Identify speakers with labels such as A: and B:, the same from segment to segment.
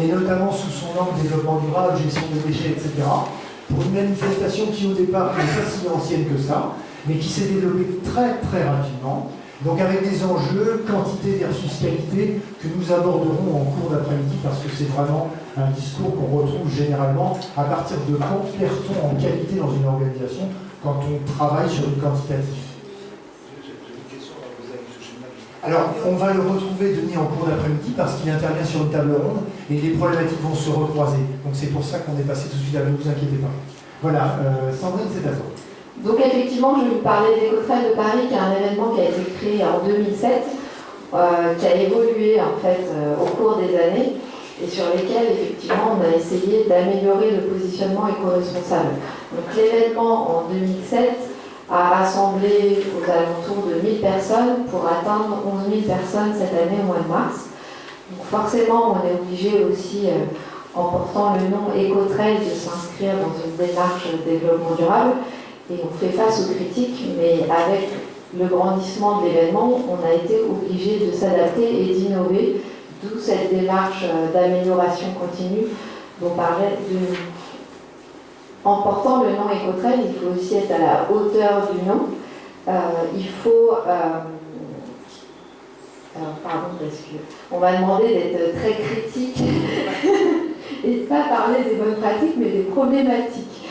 A: et notamment sous son angle développement durable, gestion des déchets, etc. Pour une manifestation qui au départ n'est pas si ancienne que ça, mais qui s'est développée très très rapidement. Donc avec des enjeux, quantité versus qualité, que nous aborderons en cours d'après-midi, parce que c'est vraiment un discours qu'on retrouve généralement à partir de quand perd-on en qualité dans une organisation quand on travaille sur du quantitatif. Alors, on va le retrouver, Denis, en cours d'après-midi, parce qu'il intervient sur une table ronde, et les problématiques vont se recroiser. Donc c'est pour ça qu'on est passé tout de suite à vous, ne vous inquiétez pas. Voilà, Sandrine, c'est à toi.
B: Donc effectivement, je vais vous parler d'Écotrail de Paris, qui est un événement qui a été créé en 2007, qui a évolué en fait au cours des années, et sur lesquels effectivement on a essayé d'améliorer le positionnement éco-responsable. Donc l'événement en 2007 a rassemblé aux alentours de 1000 personnes pour atteindre 11 000 personnes cette année au mois de mars. Donc forcément, on est obligé aussi, en portant le nom Écotrail, de s'inscrire dans une démarche de développement durable. Et on fait face aux critiques, mais avec le grandissement de l'événement, on a été obligé de s'adapter et d'innover, d'où cette démarche d'amélioration continue dont parlait Denis. En portant le nom Écotrail, il faut aussi être à la hauteur du nom. Il faut... alors, pardon, parce qu'on m'a demandé d'être très critique et de ne pas parler des bonnes pratiques, mais des problématiques.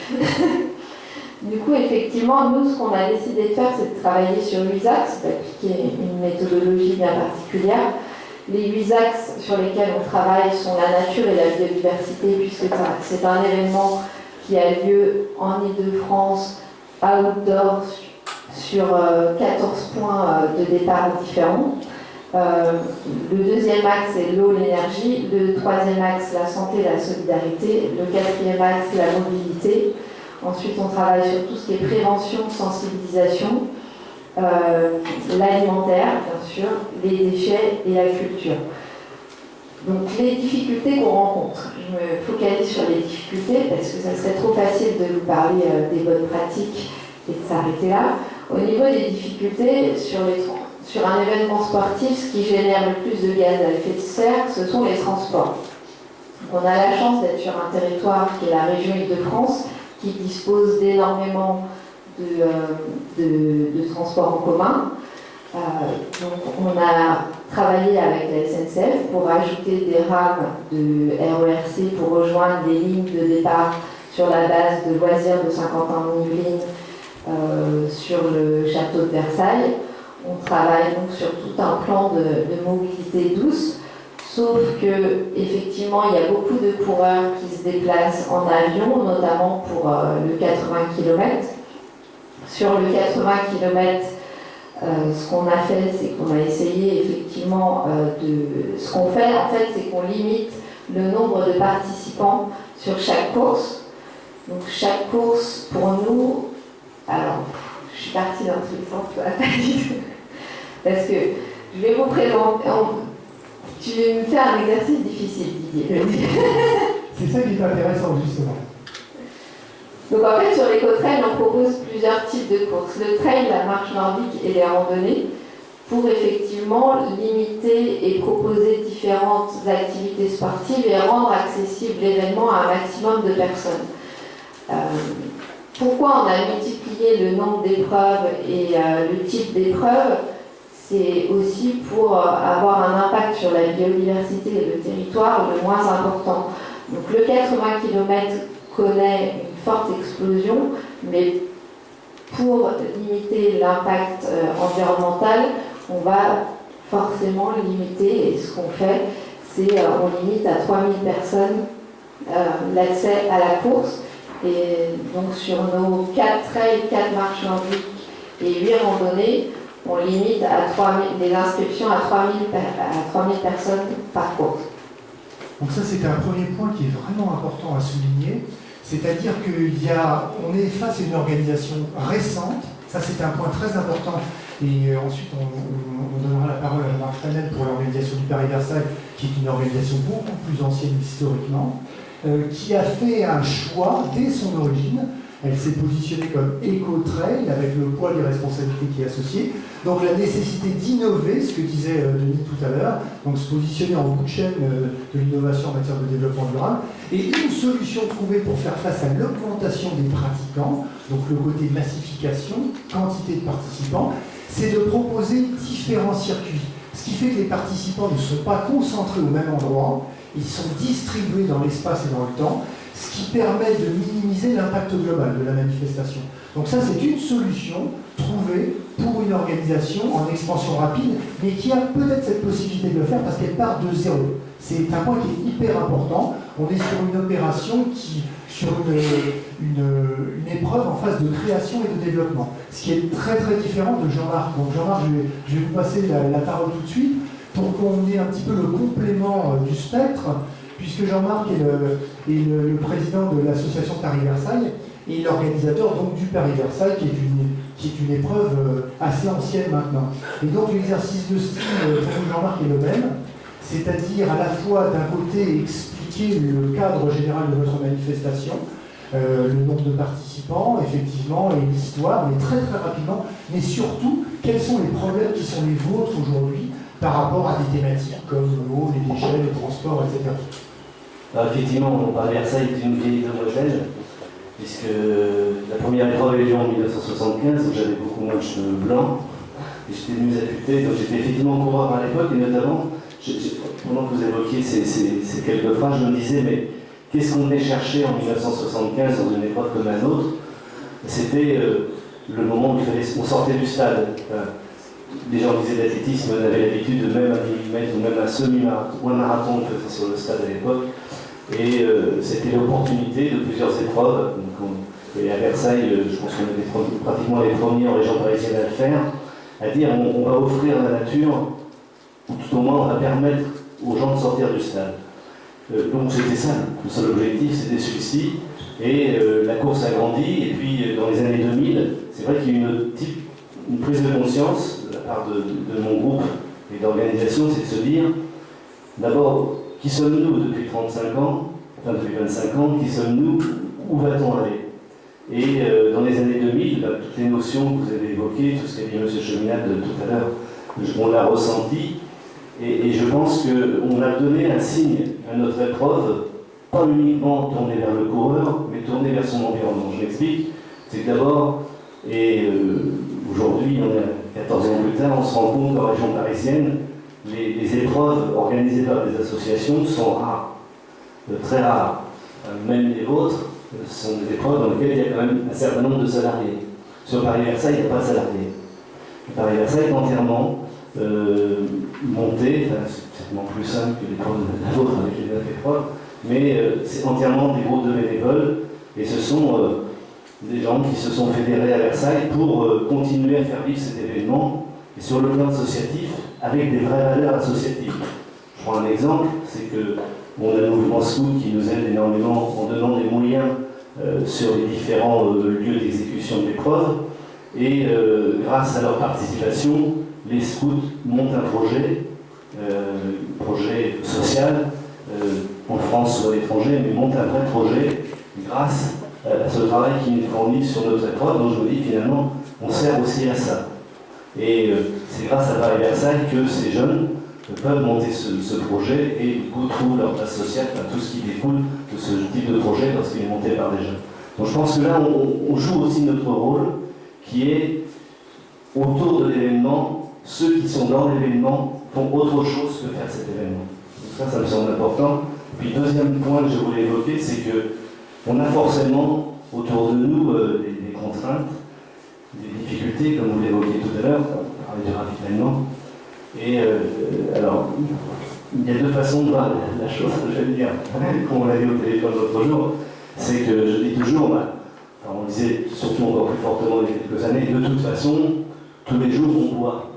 B: Du coup, effectivement, nous, ce qu'on a décidé de faire, c'est de travailler sur 8 axes, d'appliquer une méthodologie bien particulière. Les 8 axes sur lesquels on travaille sont la nature et la biodiversité, puisque c'est un événement qui a lieu en Île-de-France, outdoor, sur 14 points de départ différents. Le deuxième axe, c'est l'eau, l'énergie. Le troisième axe, la santé, la solidarité. Le quatrième axe, la mobilité. Ensuite, on travaille sur tout ce qui est prévention, sensibilisation, l'alimentaire, bien sûr, les déchets et la culture. Donc, les difficultés qu'on rencontre. Je me focalise sur les difficultés parce que ça serait trop facile de vous parler des bonnes pratiques et de s'arrêter là. Au niveau des difficultés, sur un événement sportif, ce qui génère le plus de gaz à effet de serre, ce sont les transports. Donc, on a la chance d'être sur un territoire qui est la région Île-de-France, qui dispose d'énormément de transports en commun. Donc on a travaillé avec la SNCF pour ajouter des rames de RERC pour rejoindre les lignes de départ sur la base de loisirs de Saint-Quentin-en-Yvelines sur le château de Versailles. On travaille donc sur tout un plan de mobilité douce. Sauf que, effectivement, il y a beaucoup de coureurs qui se déplacent en avion, notamment pour le 80 km. Sur le 80 km, ce qu'on a fait, c'est qu'on a essayé effectivement Ce qu'on fait, en fait, c'est qu'on limite le nombre de participants sur chaque course. Donc, chaque course, pour nous... Alors, je suis partie dans tous les sens, ça va pas du tout. Parce que je vais vous présenter... Tu veux me faire un exercice difficile, Didier.
A: C'est ça qui est intéressant, justement.
B: Donc en fait, sur l'Écotrail, on propose plusieurs types de courses. Le trail, la marche nordique et les randonnées, pour effectivement limiter et proposer différentes activités sportives et rendre accessible l'événement à un maximum de personnes. Pourquoi on a multiplié le nombre d'épreuves et le type d'épreuves? C'est aussi pour avoir un impact sur la biodiversité et le territoire le moins important. Donc le 80 km connaît une forte explosion, mais pour limiter l'impact environnemental, on va forcément limiter, et ce qu'on fait, c'est on limite à 3000 personnes l'accès à la course. Et donc sur nos 4 trails, 4 marches nordiques et 8 randonnées, on limite à 3000, les inscriptions à 3000 personnes par course.
A: Donc ça, c'est un premier point qui est vraiment important à souligner, c'est-à-dire qu'on est face à une organisation récente, ça c'est un point très important, et ensuite on donnera la parole à Marc Fanel pour l'organisation du Paris-Versailles, qui est une organisation beaucoup plus ancienne historiquement, qui a fait un choix dès son origine Elle s'est positionnée comme éco-trail avec le poids des responsabilités qui est associé. Donc la nécessité d'innover, ce que disait Denis tout à l'heure, donc se positionner en bout de chaîne de l'innovation en matière de développement durable, et une solution trouvée pour faire face à l'augmentation des pratiquants, donc le côté massification, quantité de participants, c'est de proposer différents circuits. Ce qui fait que les participants ne sont pas concentrés au même endroit, ils sont distribués dans l'espace et dans le temps, ce qui permet de minimiser l'impact global de la manifestation. Donc ça, c'est une solution trouvée pour une organisation en expansion rapide, mais qui a peut-être cette possibilité de le faire parce qu'elle part de zéro. C'est un point qui est hyper important. On est sur une opération sur une épreuve en phase de création et de développement, ce qui est très très différent de Jean-Marc. Donc Jean-Marc, je vais vous passer la parole tout de suite pour qu'on ait un petit peu le complément du spectre, puisque Jean-Marc est le président de l'association Paris-Versailles et l'organisateur donc du Paris-Versailles, qui est une épreuve assez ancienne maintenant. Et donc l'exercice de style pour Jean-Marc est le même, c'est-à-dire à la fois d'un côté expliquer le cadre général de votre manifestation, le nombre de participants, effectivement, et l'histoire, mais très très rapidement, mais surtout, quels sont les problèmes qui sont les vôtres aujourd'hui par rapport à des thématiques comme l'eau, les déchets, les transports, etc.
C: Alors effectivement, Paris-Versailles est une vieille demoiselle, puisque la première épreuve a eu lieu en 1975, où j'avais beaucoup moins de cheveux blancs, et j'étais mieux affûté, donc j'étais effectivement coureur à l'époque, et notamment, pendant que vous évoquiez ces quelques phrases, je me disais, mais qu'est-ce qu'on venait chercher en 1975 dans une épreuve comme la nôtre? C'était le moment où on sortait du stade. Les gens qui faisaient de l'athlétisme avaient l'habitude de même un 10 000 mètres ou même un semi-marathon ou un marathon que faisait sur le stade à l'époque. Et c'était l'opportunité de plusieurs épreuves. Et à Versailles, je pense qu'on était pratiquement les premiers en région parisienne à le faire, à dire on va offrir la nature, ou tout au moins on va permettre aux gens de sortir du stade. Donc c'était ça, le seul objectif c'était celui-ci. Et la course a grandi, et puis dans les années 2000, c'est vrai qu'il y a eu une prise de conscience de la part de mon groupe et d'organisation, c'est de se dire, d'abord, qui sommes-nous depuis 35 ans, enfin depuis 25 ans, qui sommes-nous, où va-t-on aller? Et dans les années 2000, toutes les notions que vous avez évoquées, tout ce qu'a dit M. Cheminade tout à l'heure, on l'a ressenti, et je pense qu'on a donné un signe à notre épreuve, pas uniquement tourné vers le coureur, mais tourné vers son environnement. Je m'explique, c'est que d'abord, et aujourd'hui, on est 14 ans plus tard, on se rend compte qu'en région parisienne, les épreuves organisées par des associations sont rares, très rares. Même les vôtres sont des épreuves dans lesquelles il y a quand même un certain nombre de salariés. Sur Paris-Versailles, il n'y a pas de salariés. Paris-Versailles est entièrement monté, c'est certainement plus simple que l'épreuve de la vôtre avec les 9 épreuves, mais c'est entièrement des groupes de bénévoles, et ce sont des gens qui se sont fédérés à Versailles pour continuer à faire vivre cet événement, et sur le plan associatif, avec des vraies valeurs associatives. Je prends un exemple, c'est que on a le mouvement scout qui nous aide énormément en donnant des moyens sur les différents lieux d'exécution de l'épreuve, et grâce à leur participation, les scouts montent un projet social, en France ou à l'étranger, mais montent un vrai projet grâce à ce travail qu'ils nous fournissent sur notre épreuve. Donc je me dis finalement, on sert aussi à ça. Et c'est grâce à Paris-Versailles que ces jeunes peuvent monter ce projet et du coup trouvent leur place sociale, tout ce qui découle de ce type de projet lorsqu'il est monté par des jeunes. Donc je pense que là, on joue aussi notre rôle qui est autour de l'événement, ceux qui sont dans l'événement font autre chose que faire cet événement. Donc ça me semble important. Puis deuxième point que je voulais évoquer, c'est qu'on a forcément autour de nous des contraintes, des difficultés, comme vous l'évoquiez tout à l'heure, on parlait du ravitaillement. Et alors, il y a deux façons de voir la chose, je vais le dire, comme on l'a dit au téléphone l'autre jour, c'est que je dis toujours, enfin, on disait surtout encore plus fortement il y a quelques années, de toute façon, tous les jours on boit.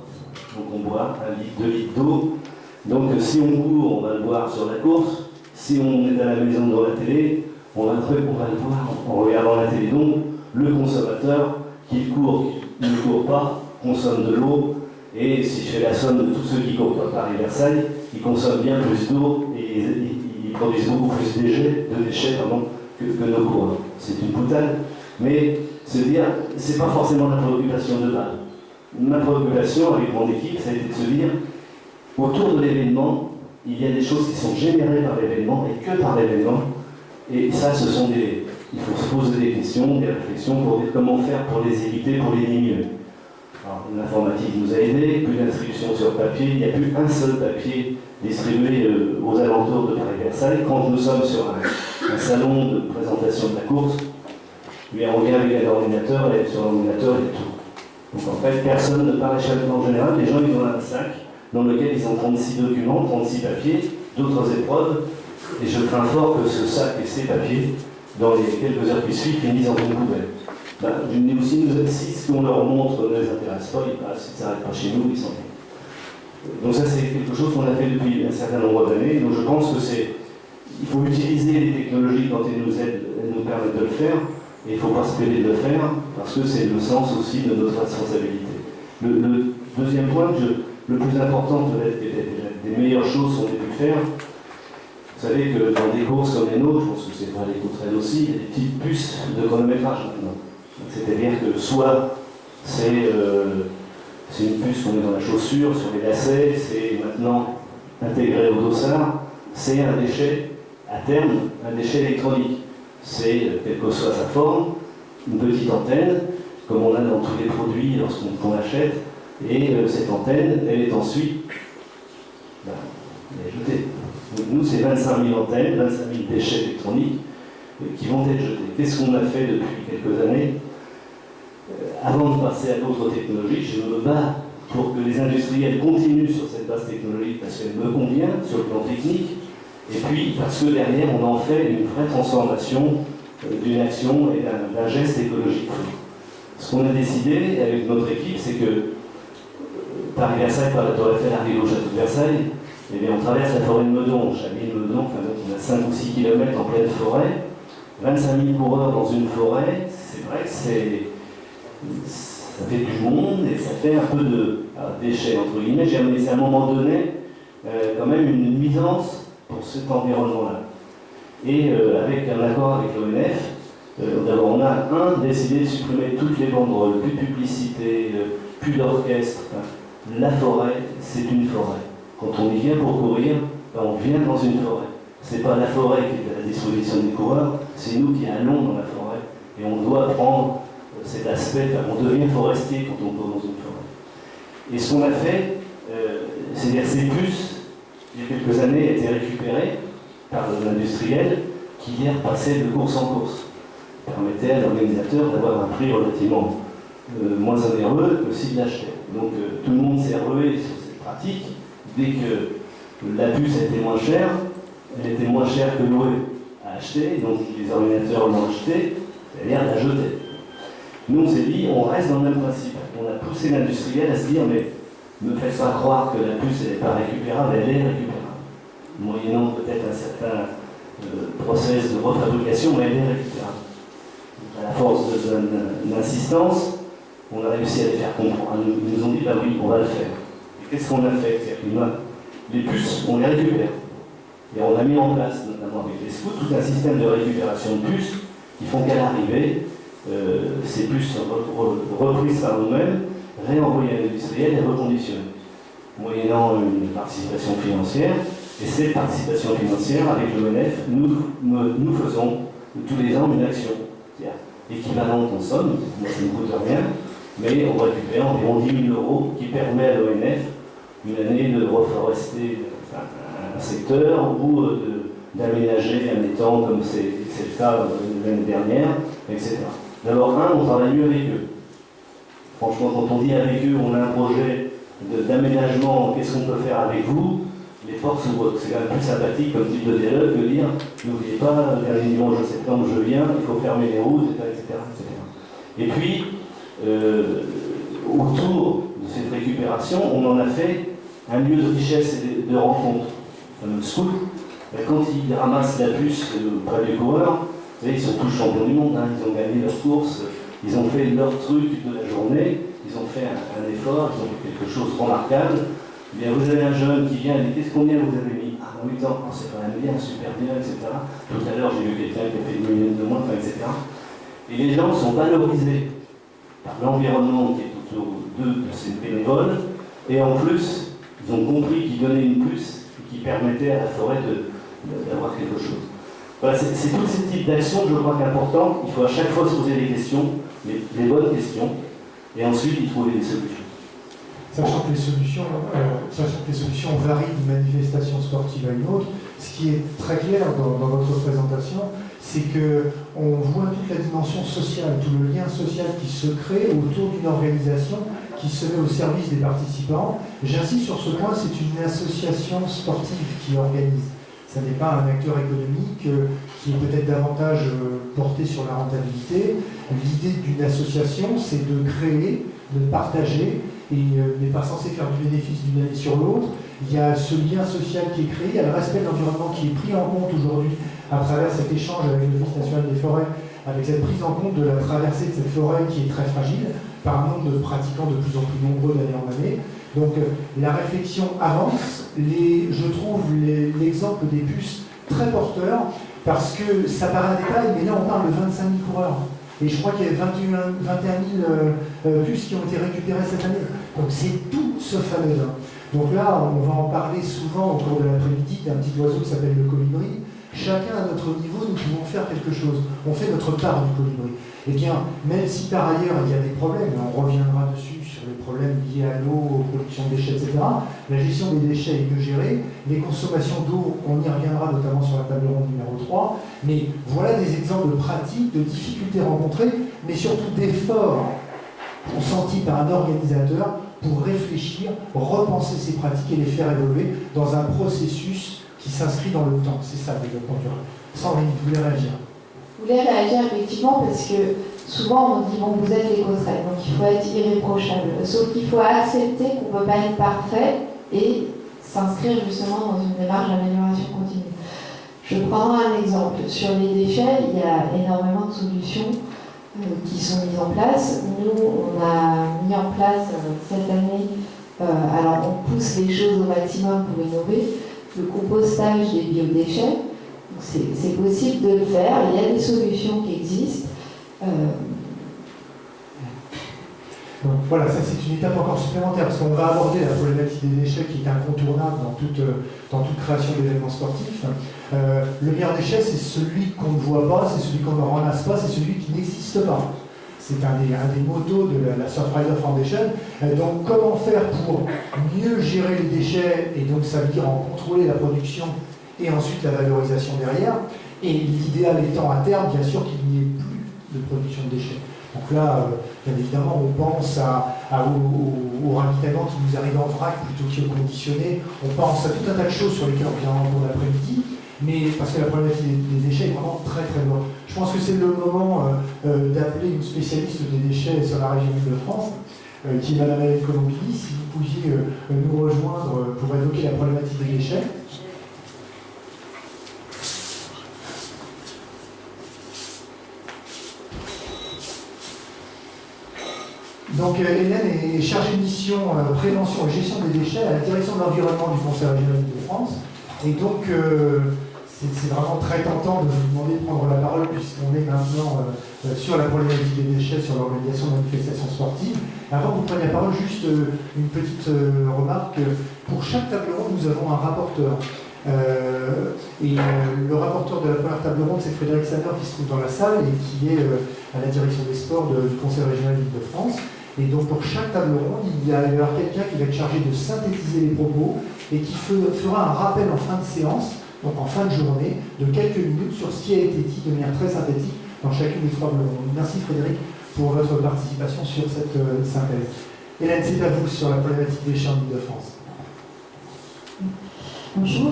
C: Donc on boit 1 litre, 2 litres d'eau. Donc si on court, on va le boire sur la course. Si on est à la maison devant la télé, on va le boire en regardant la télé. Donc le consommateur, qu'il court, qu'il ne court pas, consomme de l'eau. Et si je fais la somme de tous ceux qui courent par Paris-Versailles, ils consomment bien plus d'eau et ils produisent beaucoup plus de déchets que nos coureurs. C'est une boutade, Mais se dire, c'est pas forcément la préoccupation de base. Ma préoccupation avec mon équipe, ça a été de se dire, autour de l'événement, il y a des choses qui sont générées par l'événement et que par l'événement. Et ça, il faut se poser des questions, des réflexions pour dire comment faire pour les éviter, pour les diminuer. Alors, l'informatique nous a aidés, plus d'inscriptions sur papier, il n'y a plus un seul papier distribué aux alentours de Paris-Versailles. Quand nous sommes sur un salon de présentation de la course, on vient avec un ordinateur, et sur l'ordinateur, il y a tout. Donc en fait, personne ne parle en général, les gens ils ont un sac dans lequel ils ont 36 documents, 36 papiers, d'autres épreuves, et je crains fort que ce sac et ces papiers, dans les quelques heures qui suivent, finissent dans une poubelle. Mais aussi, si ce qu'on leur montre ne les intéresse pas, ils passent, ils ne s'arrêtent pas chez nous, ils s'en vont. Donc ça, c'est quelque chose qu'on a fait depuis un certain nombre d'années. Donc je pense que il faut utiliser les technologies quand elles nous aident, elles nous permettent de le faire, et il ne faut pas se priver de le faire, parce que c'est le sens aussi de notre responsabilité. Le deuxième point, le plus important peut-être, des meilleures choses qu'on ait pu faire, vous savez que dans des courses comme les nôtres, je pense que c'est vrai les Cottrell aussi, il y a des petites puces de chronométrage maintenant. C'est-à-dire que soit c'est une puce qu'on met dans la chaussure, sur les lacets, c'est maintenant intégré au dossard, c'est un déchet, à terme, un déchet électronique. C'est, quelle que soit sa forme, une petite antenne, comme on a dans tous les produits lorsqu'on achète, et cette antenne, elle est ensuite elle est jetée. Donc nous, c'est 25 000 antennes, 25 000 déchets électroniques qui vont être jetés. Qu'est-ce qu'on a fait depuis quelques années? Avant de passer à d'autres technologies, je me bats pour que les industriels continuent sur cette base technologique parce qu'elle me convient sur le plan technique, et puis parce que derrière, on en fait une vraie transformation d'une action et d'un geste écologique. Ce qu'on a décidé avec notre équipe, c'est que Paris-Versailles, par la Tour Eiffel, arrive au château de Versailles, et bien on traverse la forêt de Meudon, Chablis-Meudon, on a 5 ou 6 km en pleine forêt, 25 000 coureurs dans une forêt, c'est vrai que ça fait du monde et ça fait un peu de déchets, entre guillemets. J'ai amené à un moment donné quand même une nuisance pour cet environnement-là. Et avec un accord avec l'ONF, d'abord on a décidé de supprimer toutes les banderoles, plus de publicité, plus d'orchestre. La forêt, c'est une forêt. Quand on y vient pour courir, on vient dans une forêt. C'est pas la forêt qui est à la disposition des coureurs, c'est nous qui allons dans la forêt. Et on doit prendre cet aspect, on devient forestier quand on court dans une forêt. Et ce qu'on a fait, c'est-à-dire ces puces, il y a quelques années, étaient récupérées par l'industriel qui hier passait de course en course. Permettait à l'organisateur d'avoir un prix relativement moins onéreux que s'il l'achetait. Donc tout le monde s'est rué sur cette pratique. Dès que la puce était moins chère, elle était moins chère que louée à acheter, donc les ordinateurs l'ont acheté, c'est-à-dire la jeter. Nous on s'est dit, on reste dans le même principe. On a poussé l'industriel à se dire, mais ne me faites pas croire que la puce n'est pas récupérable, elle est récupérable. Moyennant peut-être un certain process de refabrication, mais elle est récupérable. Donc, à la force d'insistance, on a réussi à les faire comprendre. Ils nous ont dit, bah oui, on va le faire. Et qu'est-ce qu'on a fait? Les puces, on les récupère. Et on a mis en place, notamment avec les scouts, tout un système de récupération de puces qui font qu'à l'arrivée, ces puces sont reprises par nous-mêmes, réenvoyées à l'industriel et reconditionnées, moyennant une participation financière. Et cette participation financière, avec l'ONF, nous faisons tous les ans une action, c'est-à-dire équivalente en somme, moi ça ne coûte rien, mais on récupère environ 10 000 € qui permet à l'ONF une année de reforester un secteur ou d'aménager un étang comme c'est le cas l'année dernière, etc. D'abord, on travaille mieux avec eux. Franchement, quand on dit avec eux, on a un projet d'aménagement, qu'est-ce qu'on peut faire avec vous? Les portes s'ouvrent. C'est quand même plus sympathique comme type de dialogue que dire n'oubliez pas, le dernier dimanche de septembre, je viens, il faut fermer les routes, etc. Et puis, autour de cette récupération, on en a fait un lieu de richesse et de rencontre. Le scout, quand ils ramassent la puce près des coureurs, vous savez, ils sont tous champions du monde, ils ont gagné leur course, ils ont fait leur truc de la journée, ils ont fait un effort, ils ont fait quelque chose de remarquable. Eh bien, vous avez un jeune qui vient et dit qu'est-ce qu'on vient vous avez mis? Ah, en 8 ans, c'est quand même bien, super bien, etc. Tout à l'heure, j'ai vu quelqu'un qui a fait 1 minute de moins, etc. Et les gens sont valorisés par l'environnement qui est autour d'eux, de ces bénévoles, et en plus, ils ont compris qu'ils donnaient une plus et qui permettait à la forêt d'avoir quelque chose. Voilà, c'est tous ces types d'actions, je crois, qu'important. Il faut à chaque fois se poser des questions, les bonnes questions, et ensuite y trouver des solutions.
A: Sachant que les solutions varient d'une manifestation sportive à une autre, ce qui est très clair dans votre présentation, c'est qu'on voit toute la dimension sociale, tout le lien social qui se crée autour d'une organisation qui se met au service des participants. J'insiste sur ce point, c'est une association sportive qui organise. Ce n'est pas un acteur économique qui est peut-être davantage porté sur la rentabilité. L'idée d'une association, c'est de créer, de partager, et n'est pas censé faire du bénéfice d'une année sur l'autre. Il y a ce lien social qui est créé, il y a le respect de l'environnement qui est pris en compte aujourd'hui à travers cet échange avec l'Office national des forêts, avec cette prise en compte de la traversée de cette forêt qui est très fragile, par un nombre de pratiquants de plus en plus nombreux d'année en année. Donc la réflexion avance, je trouve l'exemple des puces très porteur, parce que ça paraît un détail, mais là on parle de 25 000 coureurs. Et je crois qu'il y a 21 000 puces qui ont été récupérées cette année. Donc c'est tout ce fameux là. Donc là, on va en parler souvent au cours de l'après-midi d'un petit oiseau qui s'appelle le colibri. Chacun à notre niveau, nous pouvons faire quelque chose. On fait notre part du colibri. Eh bien, même si par ailleurs il y a des problèmes, on reviendra dessus sur les problèmes liés à l'eau, aux productions de déchets, etc., la gestion des déchets est mieux gérée. Les consommations d'eau, on y reviendra notamment sur la table ronde numéro 3. Mais voilà des exemples pratiques, de difficultés rencontrées, mais surtout d'efforts consentis par un organisateur pour réfléchir, repenser ces pratiques et les faire évoluer dans un processus qui s'inscrit dans le temps. C'est ça le développement durable. Sandrine, vous voulez réagir?
B: Je voulais réagir effectivement parce que souvent on dit bon, vous êtes l'éco-traite, donc il faut être irréprochable. Sauf qu'il faut accepter qu'on ne peut pas être parfait et s'inscrire justement dans une démarche d'amélioration continue. Je prendrai un exemple. Sur les déchets, il y a énormément de solutions qui sont mises en place. Nous, on a mis en place cette année, alors on pousse les choses au maximum pour innover, le compostage des biodéchets. C'est possible de le faire, il y a des solutions qui existent.
A: Donc voilà, ça c'est une étape encore supplémentaire, parce qu'on va aborder la problématique des déchets qui est incontournable dans toute création d'événements sportifs. Le meilleur déchet, c'est celui qu'on ne voit pas, c'est celui qu'on ne ramasse pas, c'est celui qui n'existe pas. C'est un des motos de la Surfrider Foundation. Donc comment faire pour mieux gérer les déchets, et donc ça veut dire en contrôler la production et ensuite la valorisation derrière, et l'idéal étant à terme, bien sûr, qu'il n'y ait plus de production de déchets. Donc là, bien évidemment, on pense au ravitaillement qui nous arrive en vrac plutôt qu'au conditionné. On pense à tout un tas de choses sur lesquelles on vient en cours d'après-midi, mais parce que la problématique des déchets est vraiment très très loin. Je pense que c'est le moment d'appeler une spécialiste des déchets sur la région Île-de-France, qui est Madame Hélène Colombini, si vous pouviez nous rejoindre pour évoquer la problématique des déchets. Donc Hélène est chargée de mission prévention et gestion des déchets à la direction de l'environnement du Conseil régional d'Île-de-France. Et donc c'est vraiment très tentant de vous demander de prendre la parole puisqu'on est maintenant sur la problématique des déchets, sur l'organisation de manifestations sportives. Avant que vous preniez la parole, juste une petite remarque. Pour chaque table ronde, nous avons un rapporteur. Le rapporteur de la première table ronde, c'est Frédéric Sander qui se trouve dans la salle et qui est à la direction des sports du Conseil régional d'Île-de-France. Et donc pour chaque table ronde, il y aura quelqu'un qui va être chargé de synthétiser les propos et qui fera un rappel en fin de séance, donc en fin de journée, de quelques minutes sur ce qui a été dit de manière très synthétique dans chacune des trois tables rondes. Merci Frédéric pour votre participation sur cette synthèse. Hélène, c'est à vous sur la problématique des champs d'Île-de-France.
D: Bonjour.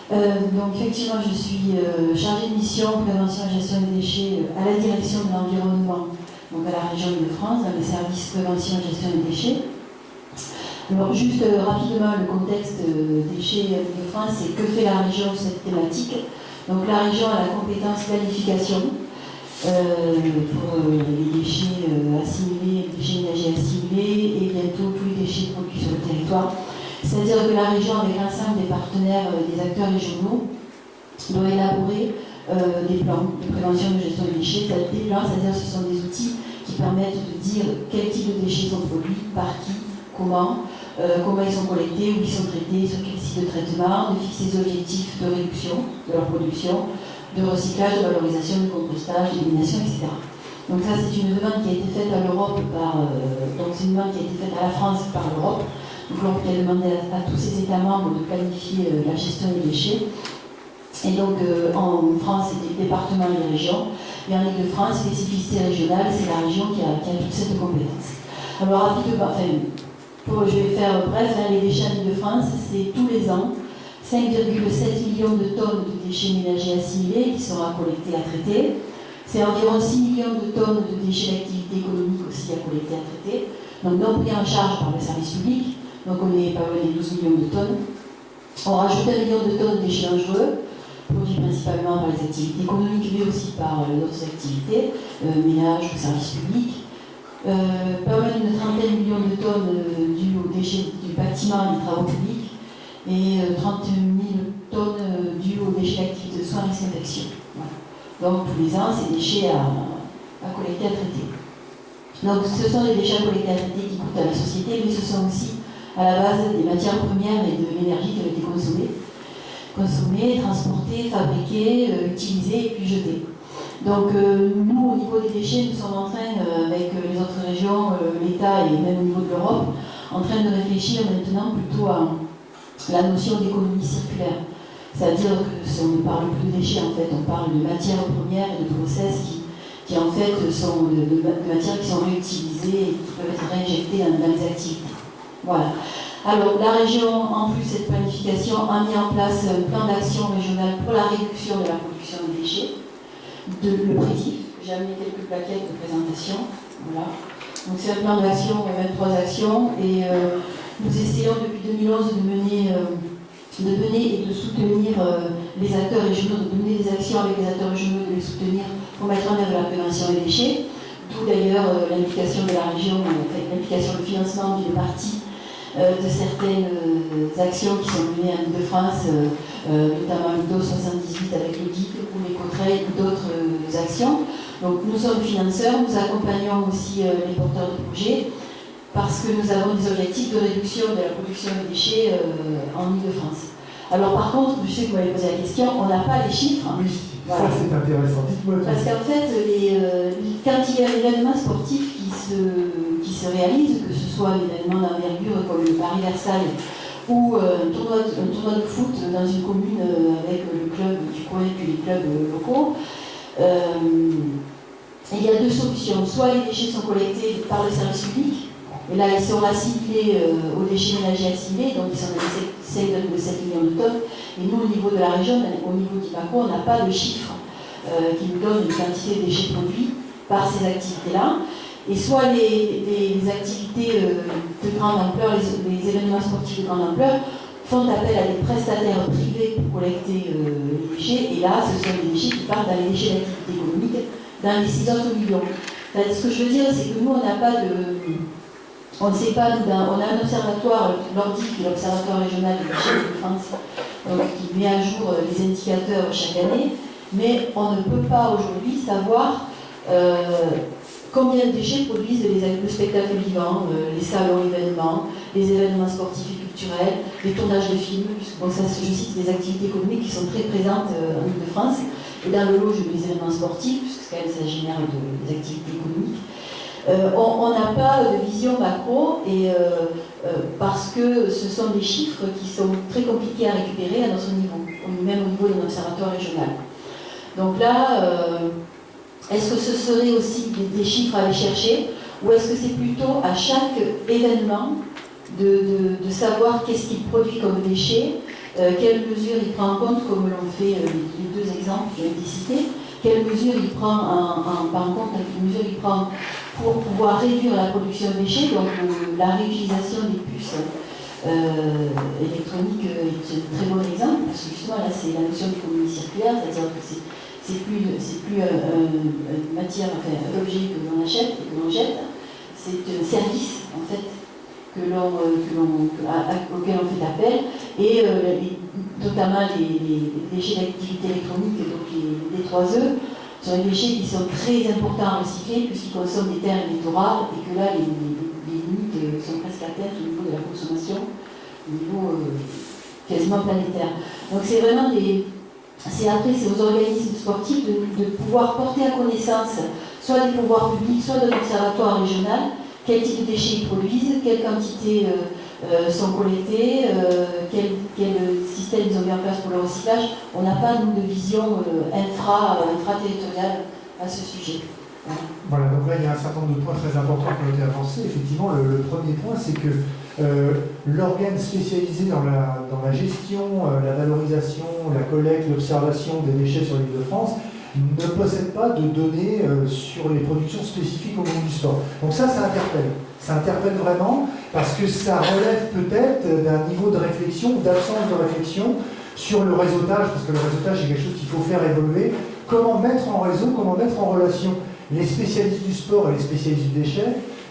D: Donc effectivement, je suis chargée de mission prévention et gestion des déchets à la direction de l'environnement, donc à la région Île-de-France, dans les services prévention et gestion des déchets. Alors juste rapidement, le contexte déchets Île-de-France, c'est que fait la région sur cette thématique. Donc la région a la compétence qualification pour les déchets assimilés, les déchets ménagers assimilés et bientôt tous les déchets produits sur le territoire. C'est-à-dire que la région, avec l'ensemble des partenaires, des acteurs régionaux, doit élaborer des plans de prévention de gestion des déchets. Des plans, c'est-à-dire que ce sont des outils qui permettent de dire quel type de déchets sont produits, par qui, comment ils sont collectés, où ils sont traités, sur quel site de traitement, de fixer des objectifs de réduction de leur production, de recyclage, de valorisation, de compostage, d'élimination, etc. Donc ça, c'est une demande qui a été faite à l'Europe donc c'est une demande qui a été faite à la France par l'Europe. Donc l'Europe qui a demandé à tous ses États membres de planifier la gestion des déchets. Et donc en France, c'est des départements et des régions. Et en Ile-de-France, spécificité régionale, c'est la région qui a toute cette compétence. Alors rapidement, je vais faire bref, les déchets en Ile-de-France, c'est tous les ans 5,7 millions de tonnes de déchets ménagers assimilés qui seront collectés à traiter. C'est environ 6 millions de tonnes de déchets d'activité économique aussi à collecter, à traiter, donc non pris en charge par le service public, donc on est pas loin des 12 millions de tonnes. On rajoute 1 million de tonnes de déchets dangereux, produits principalement par les activités économiques, mais aussi par d'autres activités, ménage ou service public. Pas loin d'une trentaine de millions de tonnes dues aux déchets du bâtiment et des travaux publics, et 30 000 tonnes dues aux déchets d'activité de soins et désinfection. Voilà. Donc tous les ans, c'est des déchets à collecter, à traiter. Donc ce sont les déchets à collecter, à traiter qui coûtent à la société, mais ce sont aussi à la base des matières premières et de l'énergie qui ont été consommées, transportées, fabriquées, utilisées et puis jetées. Donc nous, au niveau des déchets, nous sommes en train, avec les autres régions, l'État et même au niveau de l'Europe, en train de réfléchir maintenant plutôt à la notion d'économie circulaire. C'est-à-dire qu'on ne parle plus de déchets, en fait, on parle de matières premières et de process qui en fait, sont de matières qui sont réutilisées et qui peuvent être réinjectées dans les activités. Voilà. Alors, la région, en plus de cette planification, a mis en place un plan d'action régional pour la réduction de la production de déchets, le PREDIF. J'ai amené quelques plaquettes de présentation. Voilà. Donc, c'est un plan d'action, 23 actions, et nous essayons depuis 2011 de mener et de soutenir les acteurs régionaux, de mener des actions avec les acteurs régionaux, de les soutenir pour mettre en œuvre la prévention des déchets. D'où d'ailleurs l'implication de la région, l'implication, le financement d'une partie de certaines actions qui sont menées en Ile-de-France, notamment l'IDO 78 avec le GIC ou l'éco-trail ou d'autres actions. Donc nous sommes financeurs, nous accompagnons aussi les porteurs de projets, parce que nous avons des objectifs de réduction de la production de déchets en Ile-de-France. Alors par contre, je sais que vous m'avez posé la question, on n'a pas les chiffres.
A: Oui, voilà. Ça c'est intéressant. Dites-moi tout.
D: Parce qu'en fait, quand il y a un événement sportif qui se réalise, que ce soit un événement d'envergure comme le Paris-Versailles ou un tournoi de foot dans une commune avec le club du coin et puis les clubs locaux, il y a deux solutions. Soit les déchets sont collectés par le service public, et là, ils sont assimilés aux déchets ménagers assimilés, donc ils sont à 5,7 millions de tonnes. Et nous, au niveau de la région, au niveau du macro, on n'a pas de chiffre qui nous donne une quantité de déchets produits par ces activités-là. Et soit les activités de grande ampleur, les événements sportifs de grande ampleur, font appel à des prestataires privés pour collecter les déchets. Et là, ce sont des déchets qui partent dans les déchets d'activité économique, dans les 6 autres millions. Ce que je veux dire, c'est que nous, on n'a pas de... On ne sait pas, on a un observatoire, l'ORDIC, l'Observatoire régional des déchets de France, qui met à jour les indicateurs chaque année, mais on ne peut pas aujourd'hui savoir combien de déchets produisent le spectacle vivant, les salons événements, les événements sportifs et culturels, les tournages de films, bon, ça, je cite des activités économiques qui sont très présentes en Ile-de-France, et dans le lot, je mets les événements sportifs, puisque quand même ça génère des activités économiques. On n'a pas de vision macro et parce que ce sont des chiffres qui sont très compliqués à récupérer à notre niveau, même au niveau d'un observatoire régional. Donc là, est-ce que ce serait aussi des chiffres à aller chercher ou est-ce que c'est plutôt à chaque événement de savoir qu'est-ce qu'il produit comme déchets, quelles mesures il prend en compte, comme l'ont fait les deux exemples qui ont été cités, quelles mesures il prend en compte, quelles mesures il prend pour pouvoir réduire la production de déchets. Donc la réutilisation des puces électroniques est un très bon exemple, parce que justement là c'est la notion d'économie circulaire, c'est-à-dire que c'est plus une matière, enfin un objet que l'on achète et que l'on jette, c'est un service en fait auquel on fait appel, et notamment les déchets d'activité électronique, donc les 3 œufs, sont des déchets qui sont très importants à recycler puisqu'ils consomment des terres littorales et que là, les limites sont presque atteintes au niveau de la consommation, au niveau quasiment planétaire. Donc c'est vraiment c'est aux organismes sportifs de pouvoir porter à connaissance soit des pouvoirs publics, soit de l'observatoire régional, quel type de déchets ils produisent, quelles quantités sont collectées, quel système ils ont mis en place pour le recyclage. On n'a pas, nous, de vision infra-territoriale à ce sujet.
A: Voilà, donc là il y a un certain nombre de points très importants qui ont été avancés. Effectivement, le premier point, c'est que l'organe spécialisé dans la gestion, la valorisation, la collecte, l'observation des déchets sur l'île de France ne possède pas de données sur les productions spécifiques au monde du sport. Donc ça interpelle. Ça interpelle vraiment parce que ça relève peut-être d'un niveau de réflexion ou d'absence de réflexion sur le réseautage, parce que le réseautage c'est quelque chose qu'il faut faire évoluer. Comment mettre en réseau, comment mettre en relation les spécialistes du sport et les spécialistes du déchet,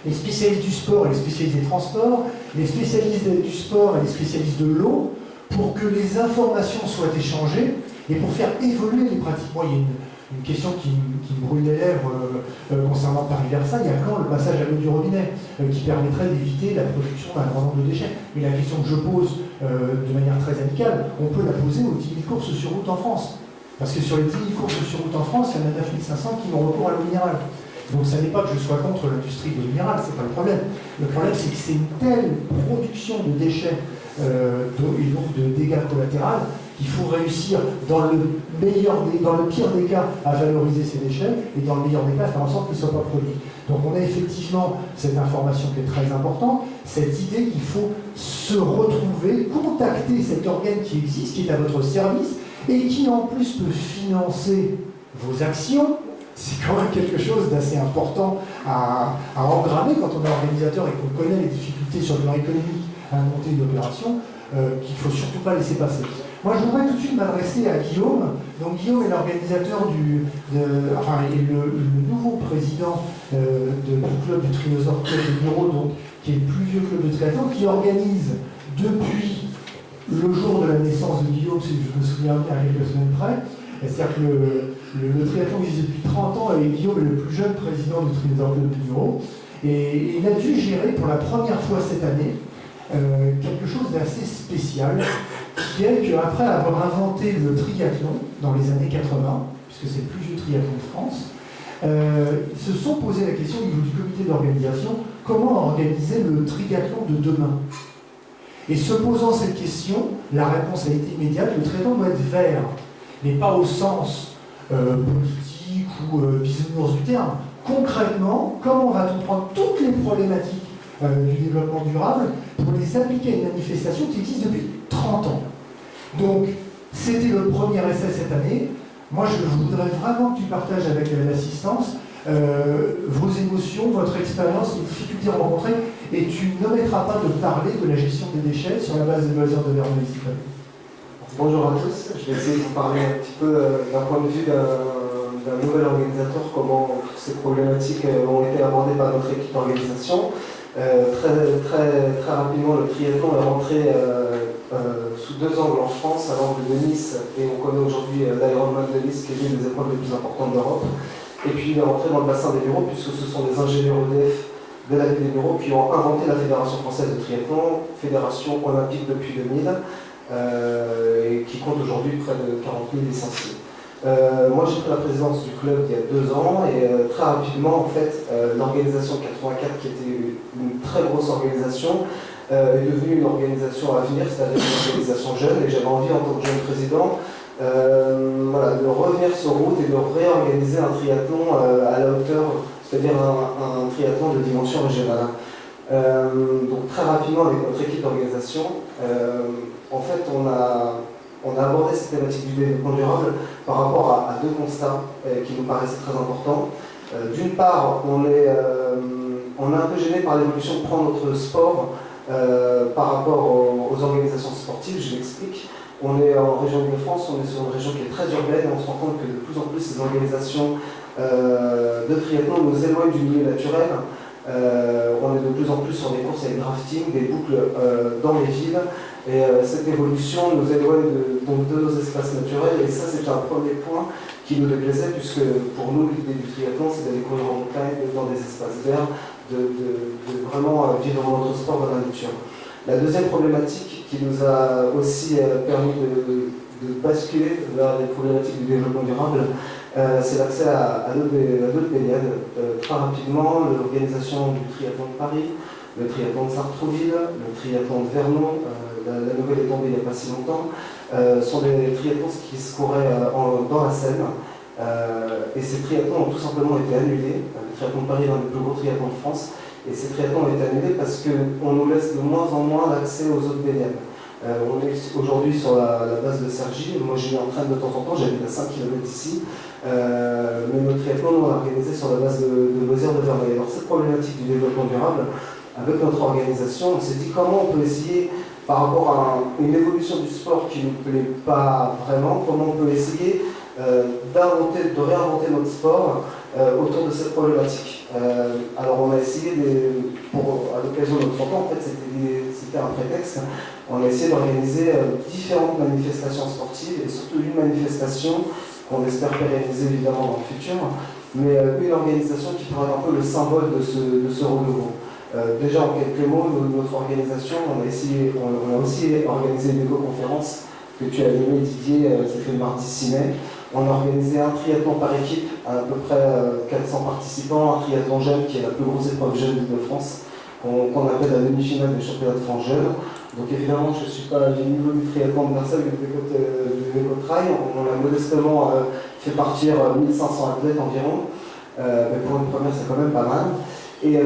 A: les spécialistes du sport et les spécialistes des transports, les spécialistes du sport et les spécialistes de l'eau, pour que les informations soient échangées et pour faire évoluer les pratiques. Moi, il y a une question qui me brûle les lèvres concernant Paris-Versailles. Il y a quand le passage à l'eau du robinet qui permettrait d'éviter la production d'un grand nombre de déchets. Mais la question que je pose de manière très amicale, on peut la poser aux 10 000 courses sur route en France. Parce que sur les 10 000 courses sur route en France, il y en a 9 500 qui ont recours à l'eau minérale. Donc ça n'est pas que je sois contre l'industrie de l'eau minérale, c'est pas le problème. Le problème, c'est que c'est une telle production de déchets et donc de dégâts collatéraux qu'il faut réussir, dans le pire des cas, à valoriser ces déchets, et dans le meilleur des cas, faire en sorte qu'ils ne soient pas produits. Donc on a effectivement cette information qui est très importante, cette idée qu'il faut se retrouver, contacter cet organe qui existe, qui est à votre service, et qui en plus peut financer vos actions. C'est quand même quelque chose d'assez important à engrammer quand on est organisateur et qu'on connaît les difficultés sur le plan économique à monter une opération, qu'il ne faut surtout pas laisser passer. Moi, je voudrais tout de suite m'adresser à Guillaume. Donc, Guillaume est l'organisateur le nouveau président du club du Trinosaure Club de Bureau, donc, qui est le plus vieux club de triathlon, qui organise depuis le jour de la naissance de Guillaume, si je me souviens bien, à quelques semaines près. C'est-à-dire que le triathlon existe depuis 30 ans et Guillaume est le plus jeune président du Trinosaure Club de Bureau. Et il a dû gérer pour la première fois cette année quelque chose d'assez spécial, qui est qu'après avoir inventé le triathlon dans les années 80, puisque c'est le plus vieux triathlon de France, ils se sont posé la question au niveau du comité d'organisation, comment organiser le triathlon de demain. Et se posant cette question, la réponse a été immédiate, le triathlon doit être vert, mais pas au sens politique ou bisounours du terme. Concrètement, comment va-t-on prendre toutes les problématiques du développement durable pour les appliquer à une manifestation qui existe depuis 30 ans. Donc, c'était le premier essai cette année. Moi, je voudrais vraiment que tu partages avec l'assistance vos émotions, votre expérience, les difficultés rencontrées, et tu n'omettras pas de parler de la gestion des déchets sur la base des loisirs de Vernon.
E: Bonjour à tous, je vais essayer de vous parler un petit peu d'un point de vue d'un nouvel organisateur, comment toutes ces problématiques ont été abordées par notre équipe d'organisation. Très rapidement, le triathlon est rentré sous deux angles en France, à l'angle de Nice, et on connaît aujourd'hui l'Ironman de Nice, qui est l'une des épreuves les plus importantes d'Europe. Et puis il est rentré dans le bassin des bureaux, puisque ce sont des ingénieurs EDF de la ville des bureaux qui ont inventé la Fédération française de triathlon, fédération olympique depuis 2000, et qui compte aujourd'hui près de 40 000 licenciés. Moi j'ai pris la présidence du club il y a 2 ans et très rapidement en fait l'organisation 84 qui était une très grosse organisation est devenue une organisation à venir, c'est-à-dire une organisation jeune, et j'avais envie en tant que jeune président de revenir sur route et de réorganiser un triathlon à la hauteur, c'est-à-dire un triathlon de dimension régionale. Donc très rapidement avec notre équipe d'organisation, en fait on a abordé cette thématique du développement durable par rapport à 2 constats qui nous paraissaient très importants. D'une part, on est un peu gêné par l'évolution que prend notre sport par rapport aux organisations sportives, je l'explique. On est en région Île-de-France, on est sur une région qui est très urbaine, et on se rend compte que de plus en plus ces organisations de triathlon nous éloignent du milieu naturel, On est de plus en plus sur des courses avec drafting, des boucles dans les villes. Et cette évolution nous éloigne de nos espaces naturels. Et ça, c'est un premier point qui nous déplaisait, puisque pour nous, l'idée du triathlon, c'est d'aller courir en montagne, dans des espaces verts, de vraiment vivre notre sport dans la nature. La deuxième problématique qui nous a aussi permis de basculer vers les problématiques du développement durable, c'est l'accès à l'eau de baignade. Très rapidement, l'organisation du triathlon de Paris, le triathlon de Sartrouville, le triathlon de Vernon, la nouvelle est tombée il n'y a pas si longtemps, sont des triathlons qui se couraient dans la Seine. Et ces triathlons ont tout simplement été annulés. Le triathlon de Paris est l'un des plus gros triathlons de France. Et ces triathlons ont été annulés parce qu'on nous laisse de moins en moins l'accès aux eaux de baignade. On est aujourd'hui sur la base de Cergy. Moi, je m'entraîne de temps en temps, j'habite à 5 km d'ici. Mais nos triathlons, nous, on l'a organisé sur la base de loisirs de Verneuil. Alors, cette problématique du développement durable, avec notre organisation, on s'est dit comment on peut essayer, par rapport à une évolution du sport qui ne nous plaît pas vraiment, comment on peut essayer de réinventer notre sport autour de cette problématique. Alors on a essayé, à l'occasion de notre temps, en fait c'était un prétexte, on a essayé d'organiser différentes manifestations sportives et surtout une manifestation qu'on espère pérenniser évidemment dans le futur, mais une organisation qui pourrait être un peu le symbole de ce renouveau. Déjà en quelques mots, notre organisation, on a aussi organisé une éco-conférence que tu as animée, Didier, c'était le mardi 6 mai. On a organisé un triathlon par équipe, à peu près 400 participants, un triathlon jeune qui est la plus grosse épreuve jeune de France, qu'on appelle la demi-finale des championnats de France jeunes. Donc évidemment, je ne suis pas du niveau du triathlon de Marseille ou du Éco-Trail. On a modestement fait partir 1500 athlètes environ. Mais pour une première, c'est quand même pas mal. Et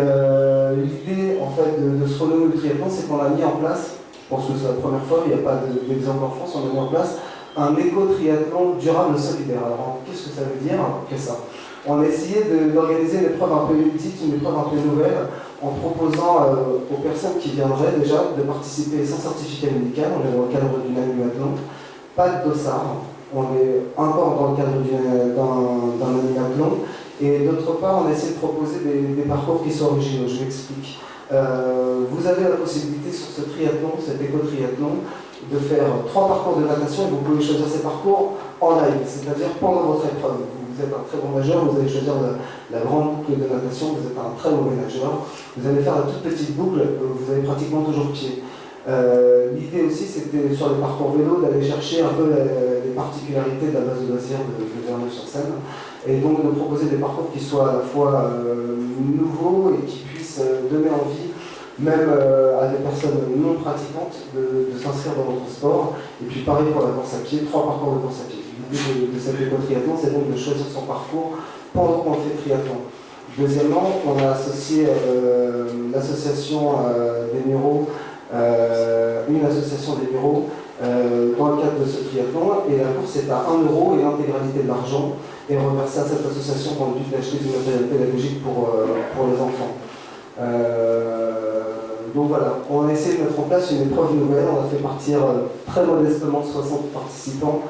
E: l'idée en fait de ce renouveau du triathlon, c'est qu'on a mis en place, je pense que c'est la première fois, il n'y a pas d'exemple en France, on a mis en place un éco-triathlon durable solidaire. Alors qu'est-ce que ça veut dire que ça? On a essayé d'organiser une épreuve un peu inédite, une épreuve un peu nouvelle, en proposant aux personnes qui viendraient déjà de participer sans certificat médical. On est dans le cadre d'une animathlon, pas de dossard, on est encore dans le cadre d'un animathlon. Et d'autre part, on a essayé de proposer des parcours qui sont originaux. Je m'explique. Vous avez la possibilité sur ce triathlon, cet éco-triathlon, de faire 3 parcours de natation et vous pouvez choisir ces parcours en live, c'est-à-dire pendant votre épreuve. Vous êtes un très bon nageur, vous allez choisir la grande boucle de natation, vous êtes un très mauvais nageur, vous allez faire la toute petite boucle, vous avez pratiquement toujours pied. L'idée aussi, c'était sur les parcours vélo d'aller chercher un peu les particularités de la base de loisirs de Verneuil-sur-Seine et donc de proposer des parcours qui soient à la fois nouveaux et qui puissent donner envie même à des personnes non pratiquantes de s'inscrire dans notre sport. Et puis pareil pour la course à pied, 3 parcours de course à pied. L'idée de cet éco-triathlon, c'est donc de choisir son parcours pendant qu'on fait triathlon. Deuxièmement, on a associé l'association des Mureaux, une association des Mureaux dans le cadre de ce triathlon, et la course est à 1 € et l'intégralité de l'argent est reversée à cette association dans le but d'acheter du matériel pédagogique pour les enfants. Donc voilà, on a essayé de mettre en place une épreuve nouvelle, on a fait partir très modestement 60 participants.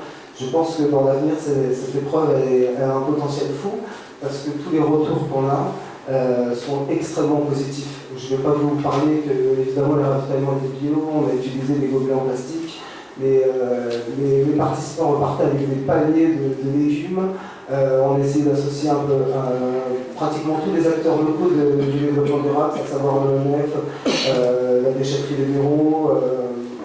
E: Je pense que dans l'avenir, cette épreuve elle a un potentiel fou, parce que tous les retours qu'on a sont extrêmement positifs. Je ne vais pas vous parler que, évidemment, le ravitaillement était bio, on a utilisé des gobelets en plastique, les participants repartaient avec des paniers de légumes. On a essayé d'associer un peu pratiquement tous les acteurs locaux du développement durable, à savoir l'ONF, la déchetterie des Mureaux,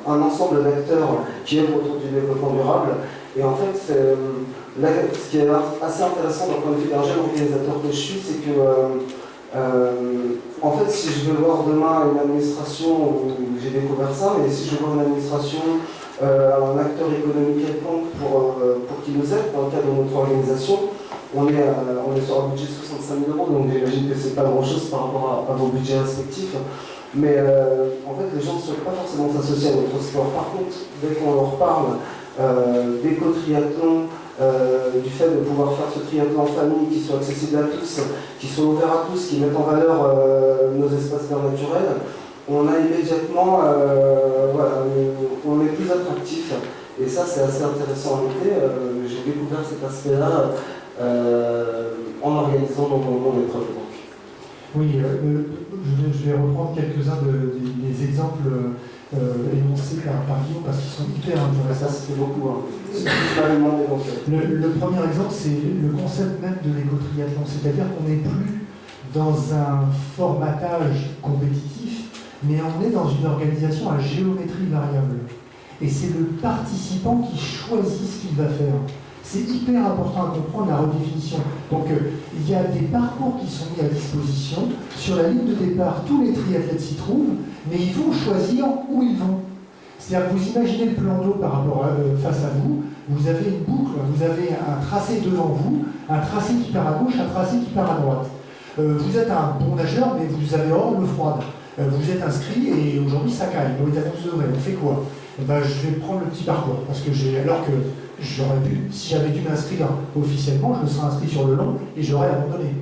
E: un ensemble d'acteurs qui œuvrent autour du développement durable. Et en fait, ce qui est assez intéressant d'un point de vue d'un jeune organisateur que je suis, c'est que en fait, si je veux voir demain une administration, j'ai découvert ça, mais si je veux voir une administration, un acteur économique quelconque pour qu'il nous aide dans le cadre de notre organisation, on est sur un budget de 65 000 €, donc j'imagine que c'est pas grand-chose par rapport à vos budgets respectifs. Mais en fait, les gens ne souhaitent pas forcément s'associer à notre sport. Par contre, dès qu'on leur parle d'éco-triathlon, du fait de pouvoir faire ce triathlon en famille qui soit accessible à tous, qui soit ouvert à tous, qui mettent en valeur nos espaces verts naturels, on a immédiatement, on est plus attractif. Et ça, c'est assez intéressant en été. J'ai découvert cet aspect-là en organisant mon épreuve.
A: Oui, je vais reprendre quelques-uns des exemples énoncés par Guillaume parce qu'ils sont hyper intéressants.
E: Ça, c'est beaucoup. Hein. C'est ce que je demandé, donc.
A: Le premier exemple, c'est le concept même de l'éco-triathlon, c'est-à-dire qu'on n'est plus dans un formatage compétitif, mais on est dans une organisation à géométrie variable. Et c'est le participant qui choisit ce qu'il va faire. C'est hyper important à comprendre la redéfinition. Donc il y a des parcours qui sont mis à disposition. Sur la ligne de départ, tous les triathlètes s'y trouvent, mais ils vont choisir où ils vont. C'est-à-dire que vous imaginez le plan d'eau par rapport face à vous, vous avez une boucle, vous avez un tracé devant vous, un tracé qui part à gauche, un tracé qui part à droite. Vous êtes un bon nageur, mais vous avez horreur de froide. Vous êtes inscrit et aujourd'hui ça caille, l'eau est à 12 degrés, on fait quoi? Je vais prendre le petit parcours, parce que alors que j'aurais pu, si j'avais dû m'inscrire officiellement, je me serais inscrit sur le long et j'aurais abandonné.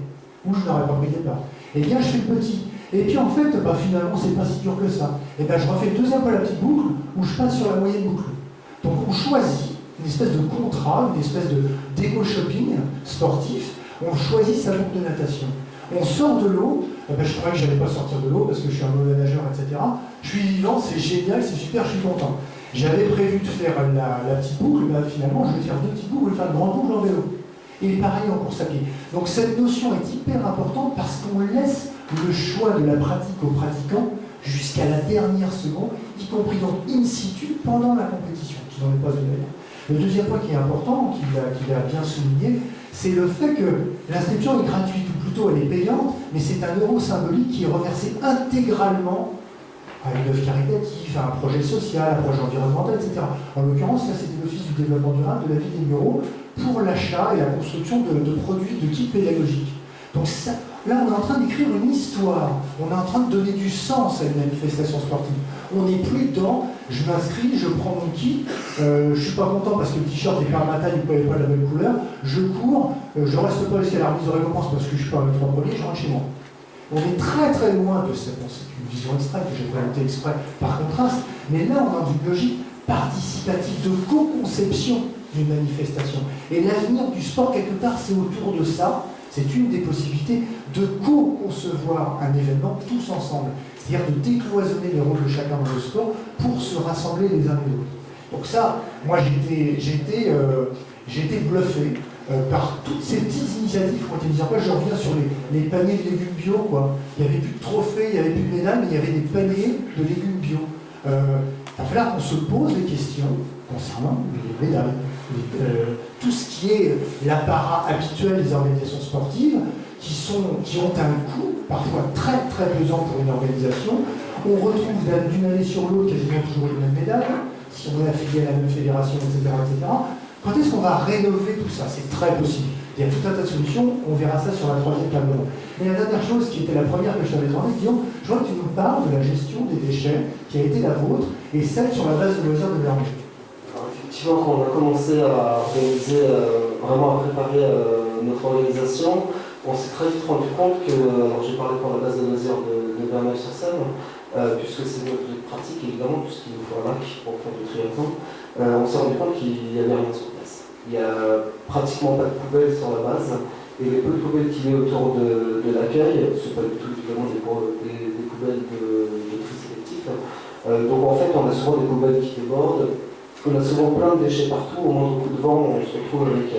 A: Ou je n'aurais pas pris le départ. Eh bien, je fais le petit. Et puis en fait, finalement, c'est pas si dur que ça. Et je refais le deuxième fois la petite boucle, où je passe sur la moyenne boucle. Donc on choisit une espèce de contrat, une espèce d'éco-shopping sportif, on choisit sa boucle de natation. On sort de l'eau, je croyais que je n'allais pas sortir de l'eau parce que je suis un mauvais nageur, etc. Je suis vivant, c'est génial, c'est super, je suis content. J'avais prévu de faire la petite boucle, finalement je vais faire 2 petites boucles, je vais faire une grande boucle en vélo. Et pareil en course à pied. Donc cette notion est hyper importante parce qu'on laisse le choix de la pratique aux pratiquants jusqu'à la dernière seconde, y compris donc in situ pendant la compétition, qui n'en est pas une d'ailleurs. Le deuxième point qui est important, qu'il a bien souligné, c'est le fait que l'inscription est gratuite, ou plutôt elle est payante, mais c'est un euro symbolique qui est reversé intégralement à une œuvre caritative, à un projet social, un projet environnemental, etc. En l'occurrence, là, c'était l'Office du développement durable de la ville des Mureaux pour l'achat et la construction de produits de kits pédagogiques. Donc ça, là, on est en train d'écrire une histoire, on est en train de donner du sens à une manifestation sportive. On n'est plus dans « je m'inscris, je prends mon kit, je suis pas content parce que le t-shirt n'est pas à ma taille ou pas de la même couleur, je cours, je reste pas jusqu'à la remise de récompense parce que je suis pas avec 3 premiers, je rentre chez moi ». On est très très loin de cette c'est une vision extrême que j'ai présentée exprès par contraste, mais là on est dans une logique participative de co-conception d'une manifestation. Et l'avenir du sport, quelque part, c'est autour de ça. C'est une des possibilités de co-concevoir un événement tous ensemble. C'est-à-dire de décloisonner les rôles de chacun dans le sport pour se rassembler les uns les autres. Donc ça, moi j'ai été bluffé par toutes ces petites initiatives qui ont été mises en place. Je reviens sur les paniers de légumes bio, quoi. Il n'y avait plus de trophées, il n'y avait plus de médailles, mais il y avait des paniers de légumes bio. Il va falloir qu'on se pose des questions concernant les médailles. Tout ce qui est l'apparat habituel des organisations sportives, qui ont un coût, parfois très très pesant pour une organisation. On retrouve d'une année sur l'autre quasiment toujours les mêmes médailles, si on est affilié à la même fédération, etc. etc. Quand est-ce qu'on va rénover tout ça? C'est très possible. Il y a tout un tas de solutions, on verra ça sur la 3e table ronde. Mais la dernière chose, qui était la première que je t'avais demandé, Guillaume, je vois que tu nous parles de la gestion des déchets, qui a été la vôtre, et celle sur la base de loisirs de Vernier.
E: Effectivement, quand on a commencé à organiser, vraiment à préparer notre organisation, on s'est très vite rendu compte que, alors j'ai parlé pour la base de loisirs de Verneuil-sur-Seine, puisque c'est notre pratique évidemment, puisqu'il nous faut un lac pour faire du triathlon, on s'est rendu compte qu'il n'y avait rien sur place. Il n'y a pratiquement pas de poubelles sur la base, et les peu de poubelles qu'il y a autour de l'accueil, ce n'est pas du tout évidemment des poubelles de tri sélectif. Donc en fait, on a souvent des poubelles qui débordent. On a souvent plein de déchets partout, au moins beaucoup de vent, on se retrouve avec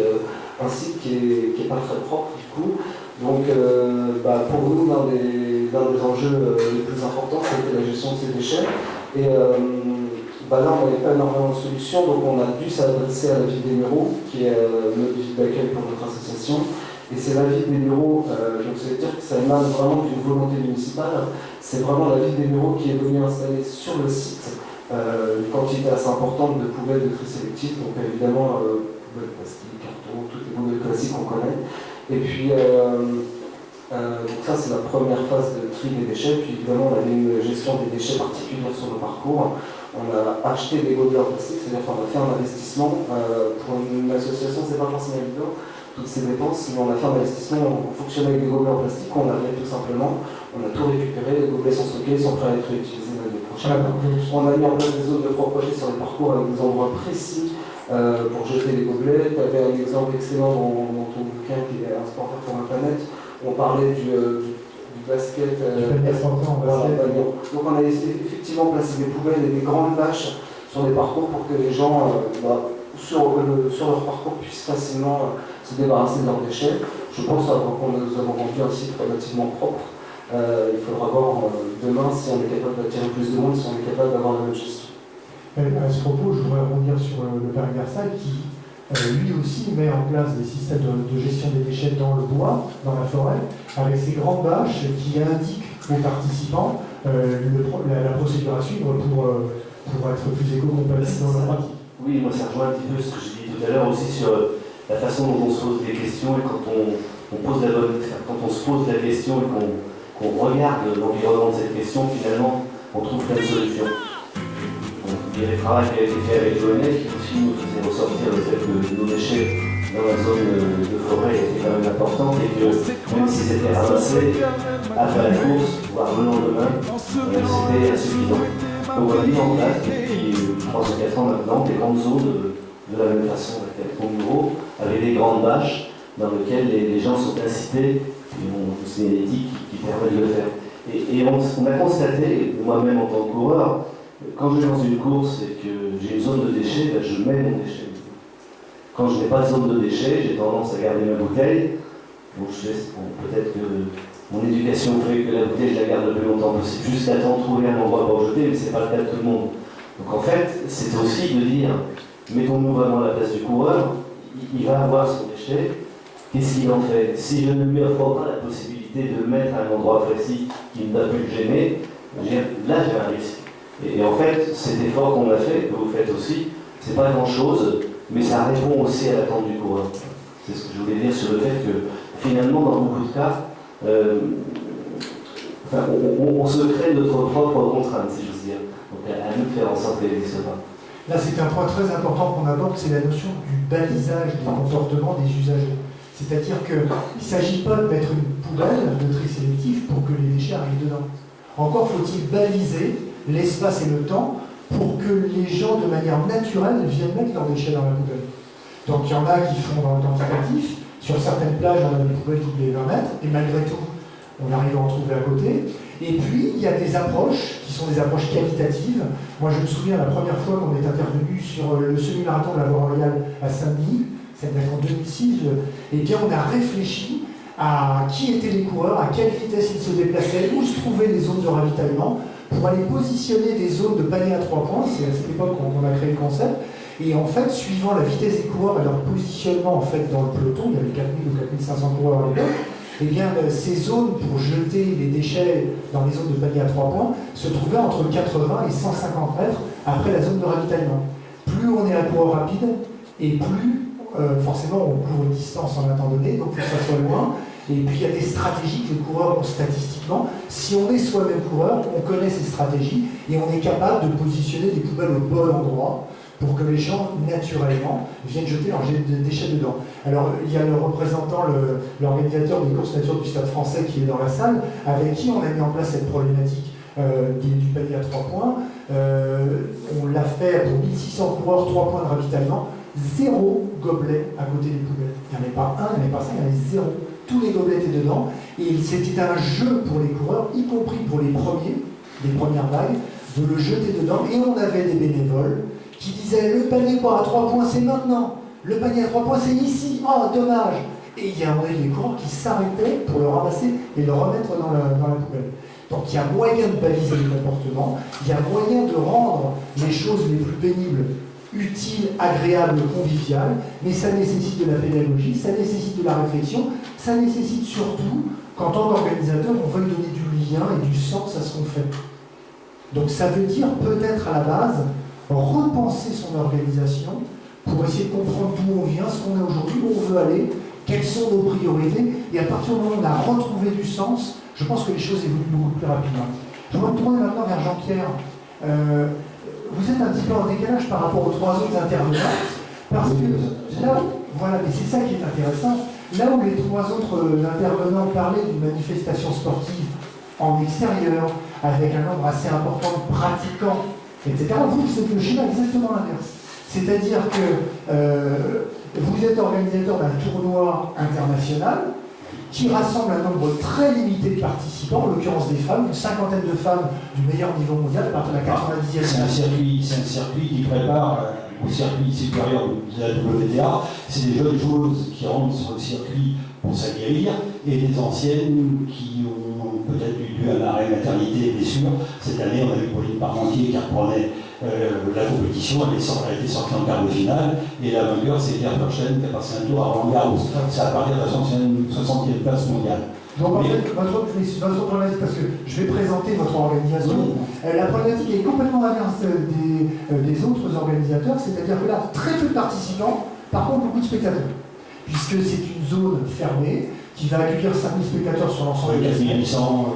E: un site qui est pas très propre du coup. Donc pour nous, l'un des enjeux les plus importants, c'était la gestion de ces déchets. Et là, on n'avait pas énormément de solutions, donc on a dû s'adresser à la ville des Mureaux, qui est notre ville d'accueil pour notre association. Et c'est la ville des Mureaux, donc ça veut dire que ça émane vraiment d'une volonté municipale. C'est vraiment la ville des Mureaux qui est venue installer sur le site une quantité assez importante de poubelles de tri sélectif, donc évidemment poubelles plastique, carton, toutes les poubelles classiques qu'on connaît. Et puis donc ça c'est la première phase de tri des déchets, puis évidemment on avait une gestion des déchets particulière sur nos parcours. On a acheté des gobelets en plastique, c'est-à-dire qu'on a fait un investissement. Pour une association c'est pas forcément évident, toutes ces dépenses, mais on a fait un investissement, on fonctionnait avec des gobelets en plastique, on avait tout simplement, on a tout récupéré, les gobelets sont stockés, ils sont prêts à être réutilisés l'année prochaine. On a mis en place des zones de propreté sur les parcours avec des endroits précis pour jeter les gobelets. Tu avais un exemple excellent dans ton bouquin qui est Un sport pour la planète. On parlait du basket.
A: Voilà,
E: donc on a effectivement placé des poubelles et des grandes bâches sur les parcours pour que les gens, sur leur parcours, puissent facilement se débarrasser de leurs déchets. Je pense qu'on nous avons rendu un site relativement propre. Il faudra voir demain si on est capable d'attirer plus de monde, si on est capable d'avoir la même gestion.
A: À ce propos, je voudrais rebondir sur le père Versailles qui, lui aussi, met en place des systèmes de gestion des déchets dans le bois, dans la forêt, avec ces grandes bâches qui indiquent aux participants la procédure à suivre pour être plus éco-compatible dans leur pratique.
C: Oui, moi ça rejoint un petit peu ce que je dis tout à l'heure aussi sur la façon dont on se pose des questions et quand on se pose la question et qu'on regarde l'environnement de cette question, finalement, on trouve plein de solutions. Donc, il y a des travaux qui a été fait avec l'ONF qui aussi nous faisait ressortir le fait que nos déchets dans la zone de forêt étaient quand même importants et que même si c'était ramassé après la course, voire le lendemain, c'était insuffisant. Donc on a mis en place depuis 3 ou 4 ans maintenant des grandes zones de la même façon avec mon bureau, avec des grandes bâches dans lesquelles les gens sont incités, et c'est une éthique qui permet de le faire. Et on a constaté, moi-même en tant que coureur, quand je vais dans une course et que j'ai une zone de déchets, je mets mon déchet. Quand je n'ai pas de zone de déchets, j'ai tendance à garder ma bouteille. Donc peut-être que mon éducation fait que la bouteille, je la garde le plus longtemps possible, jusqu'à temps de trouver un endroit pour jeter, mais ce n'est pas le cas de tout le monde. Donc en fait, c'est aussi de dire, mettons-nous vraiment à la place du coureur, il va avoir son déchet, qu'est-ce qu'il en fait? Si je ne lui offre pas la possibilité de le mettre à un endroit précis qui ne va plus le gêner, là j'ai un risque. Et en fait, cet effort qu'on a fait, que vous faites aussi, c'est pas grand-chose, mais ça répond aussi à l'attente du coureur. C'est ce que je voulais dire sur le fait que finalement, dans beaucoup de cas, on se crée notre propre contrainte, si j'ose dire. Donc à nous de faire en sorte qu'elle n'existe pas.
A: Là, c'est un point très important qu'on aborde, c'est la notion du balisage des comportements des usagers. C'est-à-dire qu'il ne s'agit pas de mettre une poubelle de tri sélectif pour que les déchets arrivent dedans. Encore faut-il baliser l'espace et le temps pour que les gens, de manière naturelle, viennent mettre leurs déchets dans la poubelle. Donc il y en a qui font dans le quantitatif. Sur certaines plages, on a des poubelles toutes les 20 mètres, et malgré tout, on arrive à en trouver à côté. Et puis, il y a des approches qui sont des approches qualitatives. Moi, je me souviens la première fois qu'on est intervenu sur le semi-marathon de la Voie Royale à Saint-Denis, ça devait être en 2006, eh bien, on a réfléchi à qui étaient les coureurs, à quelle vitesse ils se déplaçaient, où se trouvaient les zones de ravitaillement, pour aller positionner des zones de panier à 3 points. C'est à cette époque qu'on a créé le concept. Et en fait, suivant la vitesse des coureurs et leur positionnement en fait, dans le peloton, il y avait 4000 ou 4500 coureurs à l'époque, eh bien, ces zones pour jeter les déchets dans les zones de panier à 3 points se trouvaient entre 80 et 150 mètres après la zone de ravitaillement. Plus on est un coureur rapide, et plus forcément on couvre une distance en un temps donné, donc il faut que ça soit loin. Et puis il y a des stratégies que les coureurs ont statistiquement. Si on est soi-même coureur, on connaît ces stratégies et on est capable de positionner des poubelles au bon endroit pour que les gens, naturellement, viennent jeter leurs déchets dedans. Alors, il y a le représentant, l'organisateur des courses nature du Stade français qui est dans la salle, avec qui on a mis en place cette problématique du panier à 3 points. On l'a fait pour 1600 coureurs, 3 points de ravitaillement, 0 gobelet à côté des poubelles. Il n'y en avait pas un, il n'y en avait pas 5, il y en avait 0. Tous les gobelets étaient dedans, et c'était un jeu pour les coureurs, y compris pour les premières vagues, de le jeter dedans, et on avait des bénévoles qui disaient le panier à 3 points c'est maintenant, le panier à 3 points c'est ici, oh dommage. Et il y a des coureurs qui s'arrêtaient pour le ramasser et le remettre dans la poubelle. Donc il y a moyen de baliser les comportements, il y a moyen de rendre les choses les plus pénibles utiles, agréables, conviviales, mais ça nécessite de la pédagogie, ça nécessite de la réflexion, ça nécessite surtout qu'en tant qu'organisateur, on veuille donner du lien et du sens à ce qu'on fait. Donc ça veut dire peut-être à la base repenser son organisation pour essayer de comprendre d'où on vient, ce qu'on est aujourd'hui, où on veut aller, quelles sont nos priorités, et à partir du moment où on a retrouvé du sens, je pense que les choses évoluent beaucoup plus rapidement. Je vais me tourner maintenant vers Jean-Pierre. Vous êtes un petit peu en décalage par rapport aux 3 autres intervenants, parce que là, voilà, mais c'est ça qui est intéressant, là où les 3 autres intervenants parlaient d'une manifestation sportive en extérieur, avec un nombre assez important de pratiquants, etc., vous, c'est le schéma exactement l'inverse. C'est-à-dire que vous êtes organisateur d'un tournoi international, qui rassemble un nombre très limité de participants, en l'occurrence des femmes, une cinquantaine de femmes du meilleur niveau mondial, à partir de la 90e.
F: C'est un circuit qui prépare au circuit supérieur de la WTA. C'est des jeunes joueuses qui rentrent sur le circuit pour s'aguerrir et des anciennes qui ont peut-être dû à l'arrêt maternité, bien sûr. Cette année, on a vu Pauline Parmentier qui reprenait la compétition. Elle était sortie en quart de finale et la vainqueur, c'est Claire Furchen qui a passé un tour à Roland Garros. C'est à partir de la 60e place mondiale.
A: Donc en fait, votre problématique, parce que je vais présenter votre organisation, la problématique est complètement inverse des autres organisateurs, c'est-à-dire que là, très peu de participants, par contre beaucoup de spectateurs, puisque c'est une zone fermée qui va accueillir 5000 spectateurs sur l'ensemble de la semaine.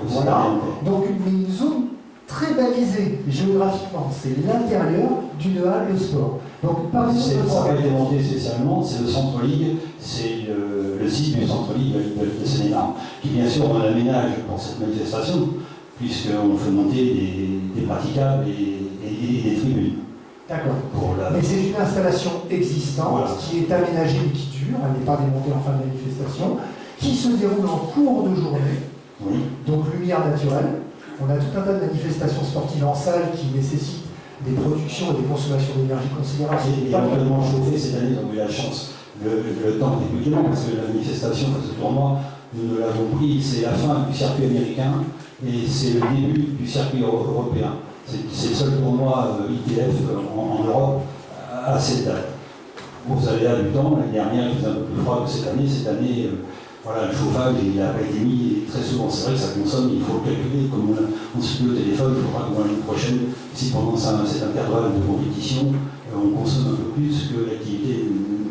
A: Voilà, donc une zone très balisée géographiquement, c'est l'intérieur d'une halle de sport. Donc par exemple,
F: ça n'a pas été monté spécialement, c'est le Centre Ligue, c'est le site du Centre Ligue de Seine-et-Marne, qui bien sûr on aménage pour cette manifestation, puisqu'on fait monter des praticables et des tribunes.
A: D'accord. Mais c'est une installation existante, voilà, qui est aménagée et qui dure, elle n'est pas démontée en fin de manifestation, qui se déroule en cours de journée, oui, donc lumière naturelle. On a tout un tas de manifestations sportives en salle qui nécessitent des productions et des consommations d'énergie considérables.
F: Et éventuellement chauffé cette année, on a eu la chance. Le temps est plus long parce que la manifestation, ce tournoi, nous l'avons pris, c'est la fin du circuit américain et c'est le début du circuit européen. C'est le seul tournoi ITF en Europe à cette date. Aux aléas du temps, l'année dernière, il faisait un peu plus froid que cette année. Cette année, voilà, le chauffage, il n'a pas été mis, et très souvent, c'est vrai que ça consomme, il faut le calculer. Comme on se dit au téléphone, il faudra que l'année prochaine, si pendant cet intervalle de compétition, on consomme un peu plus que l'activité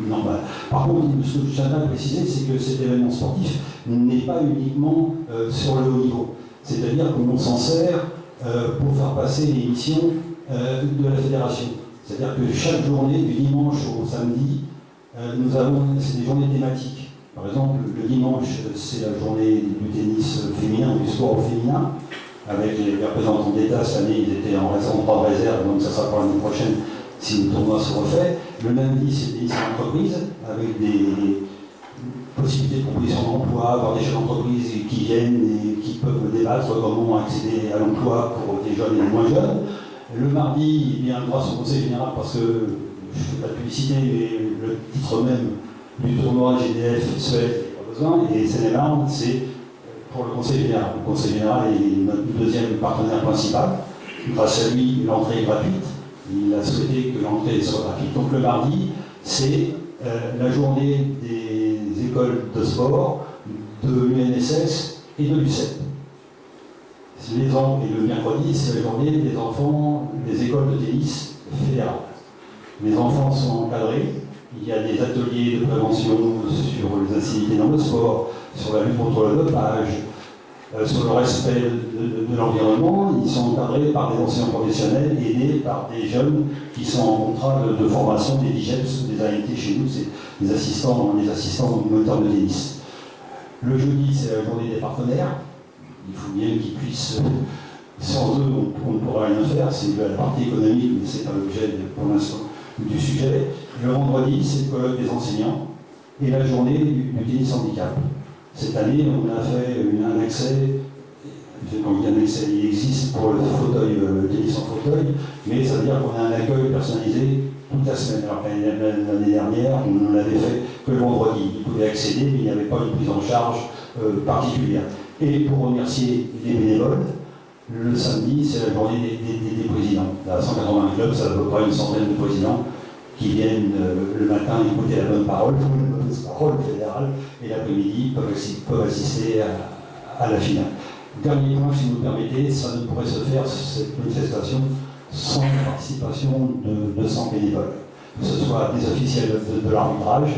F: normale. Par contre, ce que je tiens à préciser, c'est que cet événement sportif n'est pas uniquement sur le haut niveau. C'est-à-dire qu'on s'en sert pour faire passer les missions de la fédération. C'est-à-dire que chaque journée, du dimanche au samedi, c'est des journées thématiques. Par exemple, le dimanche, c'est la journée du tennis féminin, du sport féminin, avec les représentants d'État. Cette année, ils étaient en réserve, donc ça sera pour l'année prochaine si le tournoi se refait. Le lundi, c'est le tennis en entreprise, avec des possibilités de proposition d'emploi, avoir des chefs d'entreprise qui viennent et qui peuvent débattre comment accéder à l'emploi pour des jeunes et des moins jeunes. Le mardi, il y a un droit sur le conseil général parce que, je ne fais pas de publicité, mais le titre même du tournoi GDF Suède, pas besoin, et Seine-et-Marne, c'est pour le Conseil général. Le Conseil général est notre deuxième partenaire principal. Grâce à lui, l'entrée est gratuite. Il a souhaité que l'entrée soit gratuite. Donc le mardi, c'est la journée des écoles de sport, de l'UNSS et de l'UCEP. Et le mercredi, c'est la journée des enfants des écoles de tennis fédérales. Les enfants sont encadrés. Il y a des ateliers de prévention sur les incivilités dans le sport, sur la lutte contre le dopage, sur le respect de l'environnement. Ils sont encadrés par des enseignants professionnels, aidés par des jeunes qui sont en contrat de formation, des DIGEPS, des AMT chez nous, c'est des assistants moteurs de tennis. Le jeudi, c'est la journée des partenaires. Il faut bien qu'ils puissent, sans eux, on ne pourra rien faire. C'est la partie économique, mais c'est pas l'objet pour l'instant du sujet. Le vendredi, c'est le colloque des enseignants et la journée du tennis handicap. Cette année, on a fait un accès, il existe pour le fauteuil, le tennis en fauteuil, mais ça veut dire qu'on a un accueil personnalisé toute la semaine. Alors l'année dernière, on ne l'avait fait que le vendredi. Ils pouvaient accéder, mais il n'y avait pas une prise en charge particulière. Et pour remercier les bénévoles, le samedi, c'est la journée des présidents. À 180 clubs, ça à peu près une centaine de présidents qui viennent le matin écouter la bonne parole fédérale, et l'après-midi peuvent assister à la finale. Dernier point, si vous le permettez, ça ne pourrait se faire, cette manifestation, sans la participation de 100 bénévoles. Que ce soit des officiels de l'arbitrage,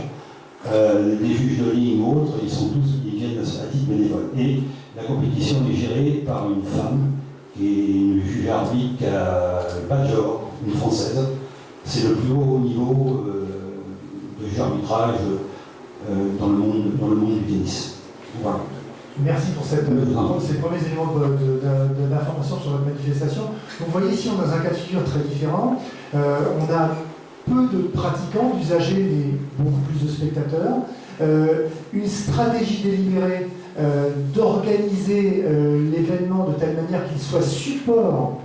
F: des juges de ligne ou autres, ils viennent à titre bénévole. Et la compétition est gérée par une femme, qui est une juge arbitre à Bajor, une française. C'est le plus haut niveau de juge arbitrage dans le monde du tennis. Voilà.
A: Merci pour ces premiers éléments d'information sur votre manifestation. Donc vous voyez ici, on est dans un cas de figure très différent. On a peu de pratiquants, d'usagers, mais beaucoup plus de spectateurs. une stratégie délibérée d'organiser l'événement de telle manière qu'il soit support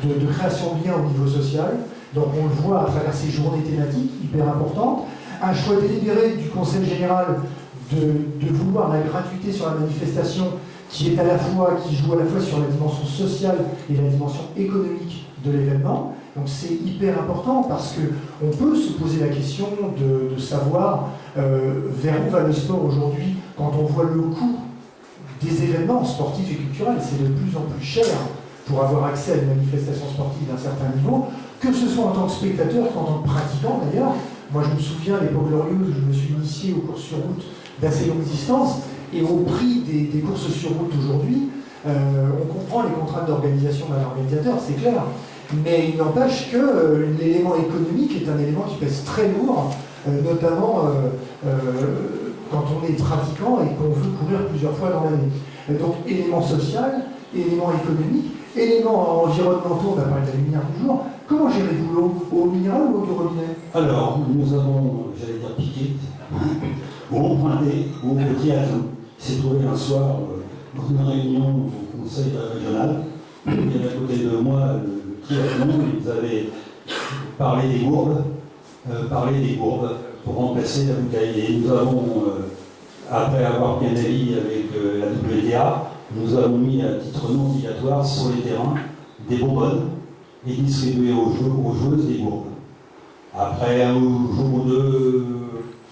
A: de création de liens au niveau social. Donc on le voit à travers ces journées thématiques hyper importantes. Un choix délibéré du Conseil général de vouloir la gratuité sur la manifestation qui joue à la fois sur la dimension sociale et la dimension économique de l'événement. Donc c'est hyper important parce qu'on peut se poser la question de savoir vers où va le sport aujourd'hui quand on voit le coût des événements sportifs et culturels. C'est de plus en plus cher pour avoir accès à une manifestation sportive d'un certain niveau, que ce soit en tant que spectateur qu'en tant que pratiquant d'ailleurs. Moi je me souviens à l'époque glorieuse où je me suis initié aux courses sur route d'assez longue distance, et au prix des courses sur route aujourd'hui, on comprend les contraintes d'organisation d'un organisateur, c'est clair. Mais il n'empêche que l'élément économique est un élément qui pèse très lourd, notamment quand on est pratiquant et qu'on veut courir plusieurs fois dans l'année. Donc élément social, élément économique, éléments environnementaux, on a parlé de la lumière toujours. Comment gérez-vous l'eau? Eau minérale ou eau du robinet?
F: Alors, nous avons, j'allais dire piqué, ou emprunté au petit avion. Il s'est trouvé un soir dans une réunion au conseil régional. Il y avait à côté de moi le petit avion, ils avaient parlé des gourdes pour remplacer la bouteille. Et nous avons, après avoir bien agi avec la WTA, nous avons mis à titre non obligatoire sur les terrains des bonbonnes et distribué aux joueuses des gourdes. Après un jour ou deux,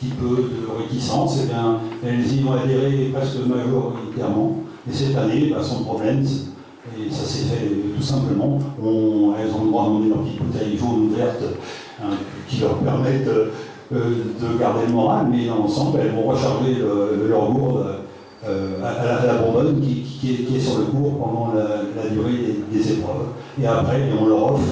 F: petit peu de réticence, eh bien, elles y ont adhéré presque majoritairement. Et cette année, sans problème, et ça s'est fait tout simplement. Elles ont le droit d'emmener leur petite bouteille jaune ouverte qui leur permettent de garder le moral, mais dans l'ensemble, elles vont recharger leur gourde à la bonbonne qui est sur le cours pendant la durée des épreuves. Et après, on leur offre,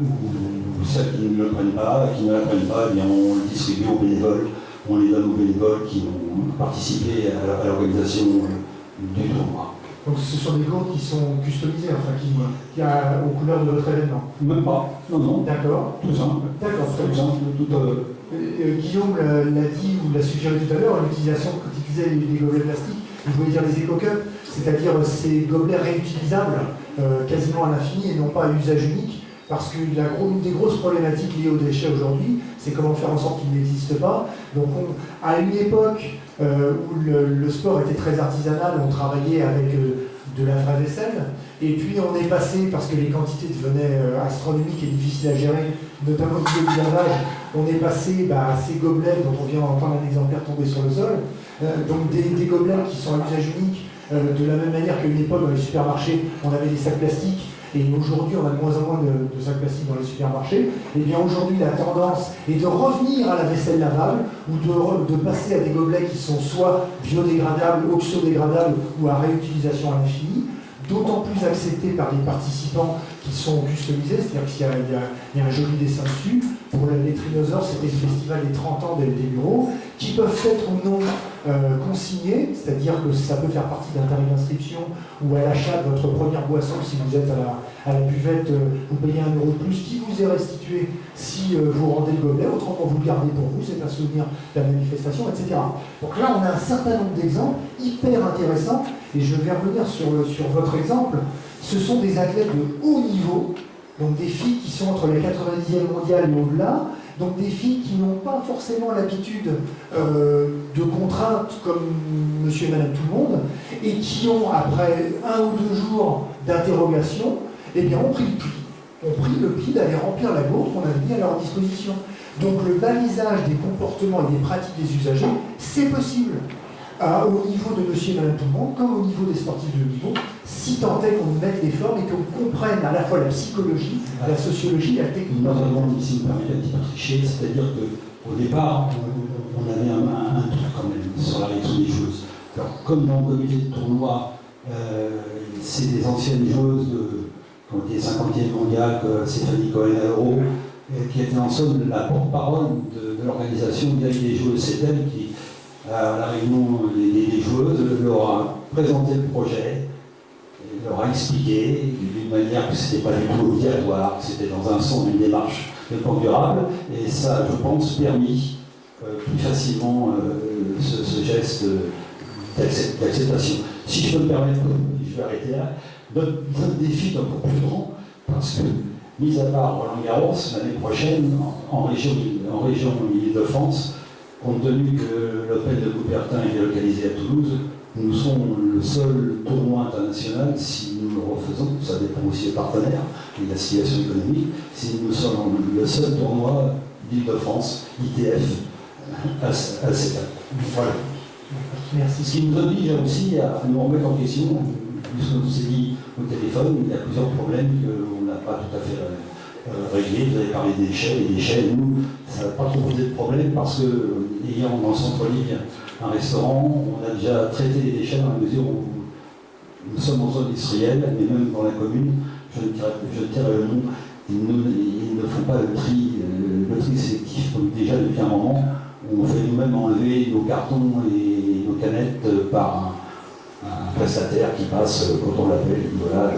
F: ou celles qui ne le prennent pas, qui ne la prennent pas, eh bien, on le distribue aux bénévoles, on les donne aux bénévoles qui ont participé à l'organisation du tournoi.
A: Donc ce sont des gourdes qui sont customisées, enfin qui aux couleurs de votre événement?
F: Même pas, non.
A: D'accord.
F: Tout simple.
A: D'accord, très
F: Tout
A: bien.
F: simple,
A: Guillaume l'a dit ou l'a suggéré tout à l'heure, l'utilisation, quand il disait des gobelets plastiques, vous voulez dire les éco-cups, c'est-à-dire ces gobelets réutilisables quasiment à l'infini et non pas à usage unique, parce que une des grosses problématiques liées aux déchets aujourd'hui, c'est comment faire en sorte qu'ils n'existent pas. Donc à une époque où le sport était très artisanal, on travaillait avec de la vraie vaisselle, et puis on est passé, parce que les quantités devenaient astronomiques et difficiles à gérer, notamment au niveau du lavage, on est passé à ces gobelets dont on vient d'entendre un exemplaire tomber sur le sol, donc des gobelets qui sont à usage unique, de la même manière qu'à une époque dans les supermarchés, on avait des sacs plastiques, et aujourd'hui on a de moins en moins de sacs plastiques dans les supermarchés. Et bien aujourd'hui la tendance est de revenir à la vaisselle lavable, ou de passer à des gobelets qui sont soit biodégradables, oxydégradables, ou à réutilisation à l'infini, d'autant plus acceptés par les participants qui sont customisés, c'est-à-dire qu'il y a un joli dessin dessus. Pour les Trinosaures, c'était le festival des 30 ans des bureaux, qui peuvent être ou non consignés, c'est-à-dire que ça peut faire partie d'un tarif d'inscription ou à l'achat de votre première boisson, si vous êtes à la buvette, vous payez 1 euro de plus, qui vous est restitué si vous rendez le gobelet, autrement vous le gardez pour vous, c'est un souvenir de la manifestation, etc. Donc là, on a un certain nombre d'exemples hyper intéressants, et je vais revenir sur votre exemple. Ce sont des athlètes de haut niveau, donc des filles qui sont entre la 90e mondiale et au-delà, donc des filles qui n'ont pas forcément l'habitude de contraintes comme monsieur et madame tout le monde, et qui ont, après 1 ou 2 jours d'interrogation, eh bien, ont pris le pli d'aller remplir la gourde qu'on avait mis à leur disposition. Donc le balisage des comportements et des pratiques des usagers, c'est possible. Au niveau de monsieur et madame tout le monde, comme au niveau des sportifs de haut niveau, si tant est qu'on mette les formes et qu'on comprenne à la fois la psychologie, la sociologie, la technique.
F: Nous avons, si vous permettez, un petit peu triché, c'est-à-dire qu'au départ, on avait un truc quand même sur la réaction des joueuses. Alors, comme dans le comité de tournoi, c'est des anciennes joueuses qui ont été 50e mondiale, Stéphanie Cohen-Alro, qui était en somme la porte-parole de l'organisation vis-à-vis des joueuses. C'est elle qui, à la réunion des joueuses, leur a présenté le projet, leur a expliqué d'une manière que ce n'était pas du tout obligatoire, que c'était dans un sens d'une démarche de plan durable, et ça, je pense, permis plus facilement ce geste d'acceptation. Si je peux me permettre, je vais arrêter là. Notre défi est encore plus grand parce que, mis à part Roland-Garros, l'année prochaine, en région Île-de-France, compte tenu que l'Open de Coubertin est localisé à Toulouse, nous serons le seul tournoi international, si nous le refaisons, ça dépend aussi des partenaires et de la situation économique, si nous sommes le seul tournoi d'Île-de-France, ITF, à cette date. Voilà.
A: Merci.
F: Ce qui nous oblige aussi à nous remettre en question, puisque on s'est dit au téléphone, il y a plusieurs problèmes qu'on n'a pas tout à fait réglés. Vous avez parlé des déchets. Les déchets, nous, ça n'a pas trop posé de problème parce que, ayant dans le centre-ville un restaurant, on a déjà traité les déchets dans la mesure où nous sommes en zone industrielle, mais même dans la commune, je dirais le nom, ils ne font pas le tri sélectif. Donc déjà depuis un moment, on fait nous-mêmes enlever nos cartons et nos canettes par un prestataire qui passe quand on l'appelle, voilà,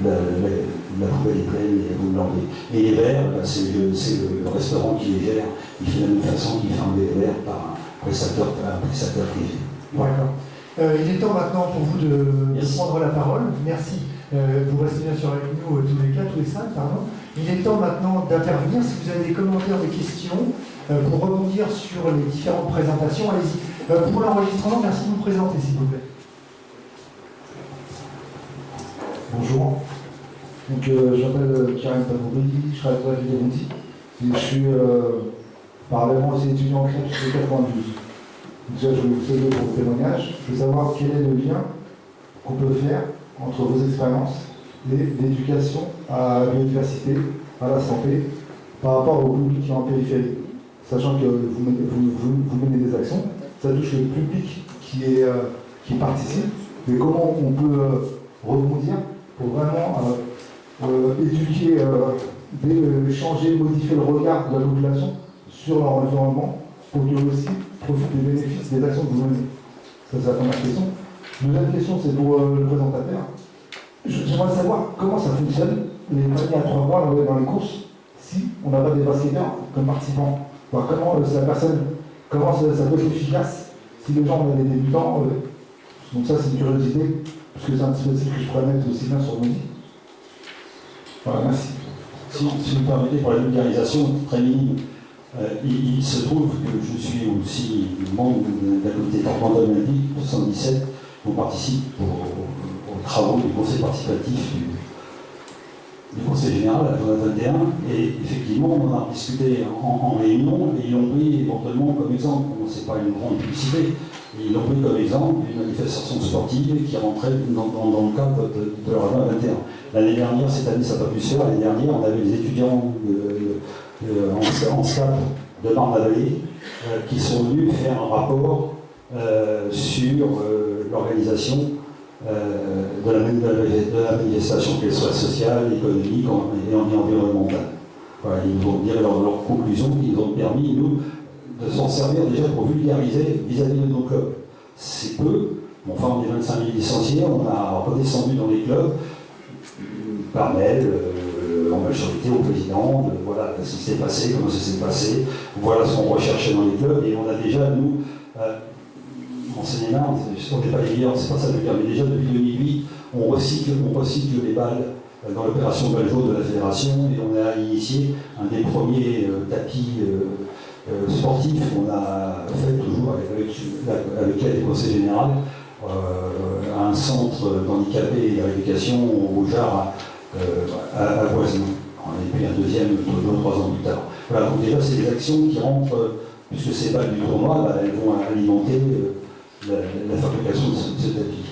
F: la poubelle est pleine et vous l'enlevez. Et les verres, c'est le restaurant qui les gère, il fait de la même façon qu'il fait enlever les verres par un prestataire privé.
A: D'accord. Il est temps maintenant pour vous de prendre la parole. Merci. Vous restez bien sûr avec nous tous les 5, pardon. Il est temps maintenant d'intervenir. Si vous avez des commentaires, des questions, pour rebondir sur les différentes présentations, allez-y. Pour l'enregistrement, merci de vous présenter, s'il vous plaît.
G: Bonjour. Donc, je m'appelle Karim Tabouri, je travaille pour la ville de Bondy. Et je suis parallèlement aussi étudiant en crèche depuis 92. Donc, déjà, je vais vous saluer pour vos témoignages. Je veux savoir quel est le lien qu'on peut faire entre vos expériences et l'éducation à la biodiversité, à la santé, par rapport au public qui est en périphérie. Sachant que vous menez des actions, ça touche le public qui participe, mais comment on peut rebondir pour vraiment éduquer, changer, modifier le regard de la population sur leur environnement pour qu'eux aussi profitent des bénéfices des actions que vous menez. Ça, c'est la première question. Deuxième question, c'est pour le présentateur. J'aimerais savoir comment ça fonctionne, les paniers à 3 mois dans les courses, si on n'a pas des basketteurs comme participants. Enfin, comment c'est la personne, comment ça peut être efficace si les gens ont des débutants. Donc ça, c'est une curiosité, parce que c'est un dispositif que je pourrais mettre aussi bien sur Bondy. Voilà, merci.
F: Si vous me permettez, pour la vulgarisation, très minime, il se trouve que je suis aussi membre d'un comité départemental olympique 77, on participe aux travaux du conseil participatif du conseil général à la journée 21, et effectivement on a discuté en réunion et ils l'ont pris éventuellement comme exemple. Bon, c'est pas une grande publicité, ils l'ont pris comme exemple une manifestation sportive qui rentrait dans le cadre de la journée 21. L'année dernière, cette année ça n'a pas pu se faire, l'année dernière on avait les étudiants en SCAP de Marne-la-Vallée qui sont venus faire un rapport sur l'organisation de la manifestation, qu'elle soit sociale, économique et environnementale. Voilà, ils nous ont dit leurs conclusions qui nous ont permis, nous, de s'en servir déjà pour vulgariser vis-à-vis de nos clubs. C'est peu, mais enfin on est 25 000 licenciés, on a redescendu dans les clubs par mail, en majorité au président, voilà ce qui s'est passé, comment ça s'est passé, voilà ce qu'on recherchait dans les clubs, et on a déjà, nous, enseignement, on n'est pas les meilleurs, c'est pas ça le dire, mais déjà depuis 2008, on recycle les balles dans l'opération balle jaune de la fédération, et on a initié un des premiers tapis sportifs qu'on a fait toujours avec l'aide du conseil général, à un centre d'handicapés et de rééducation au Jard à Voisin. Et puis un deuxième 2 ou 3 ans plus tard. Voilà, donc déjà c'est des actions qui rentrent, puisque ces balles du tournoi, elles vont alimenter la fabrication de ce tapis.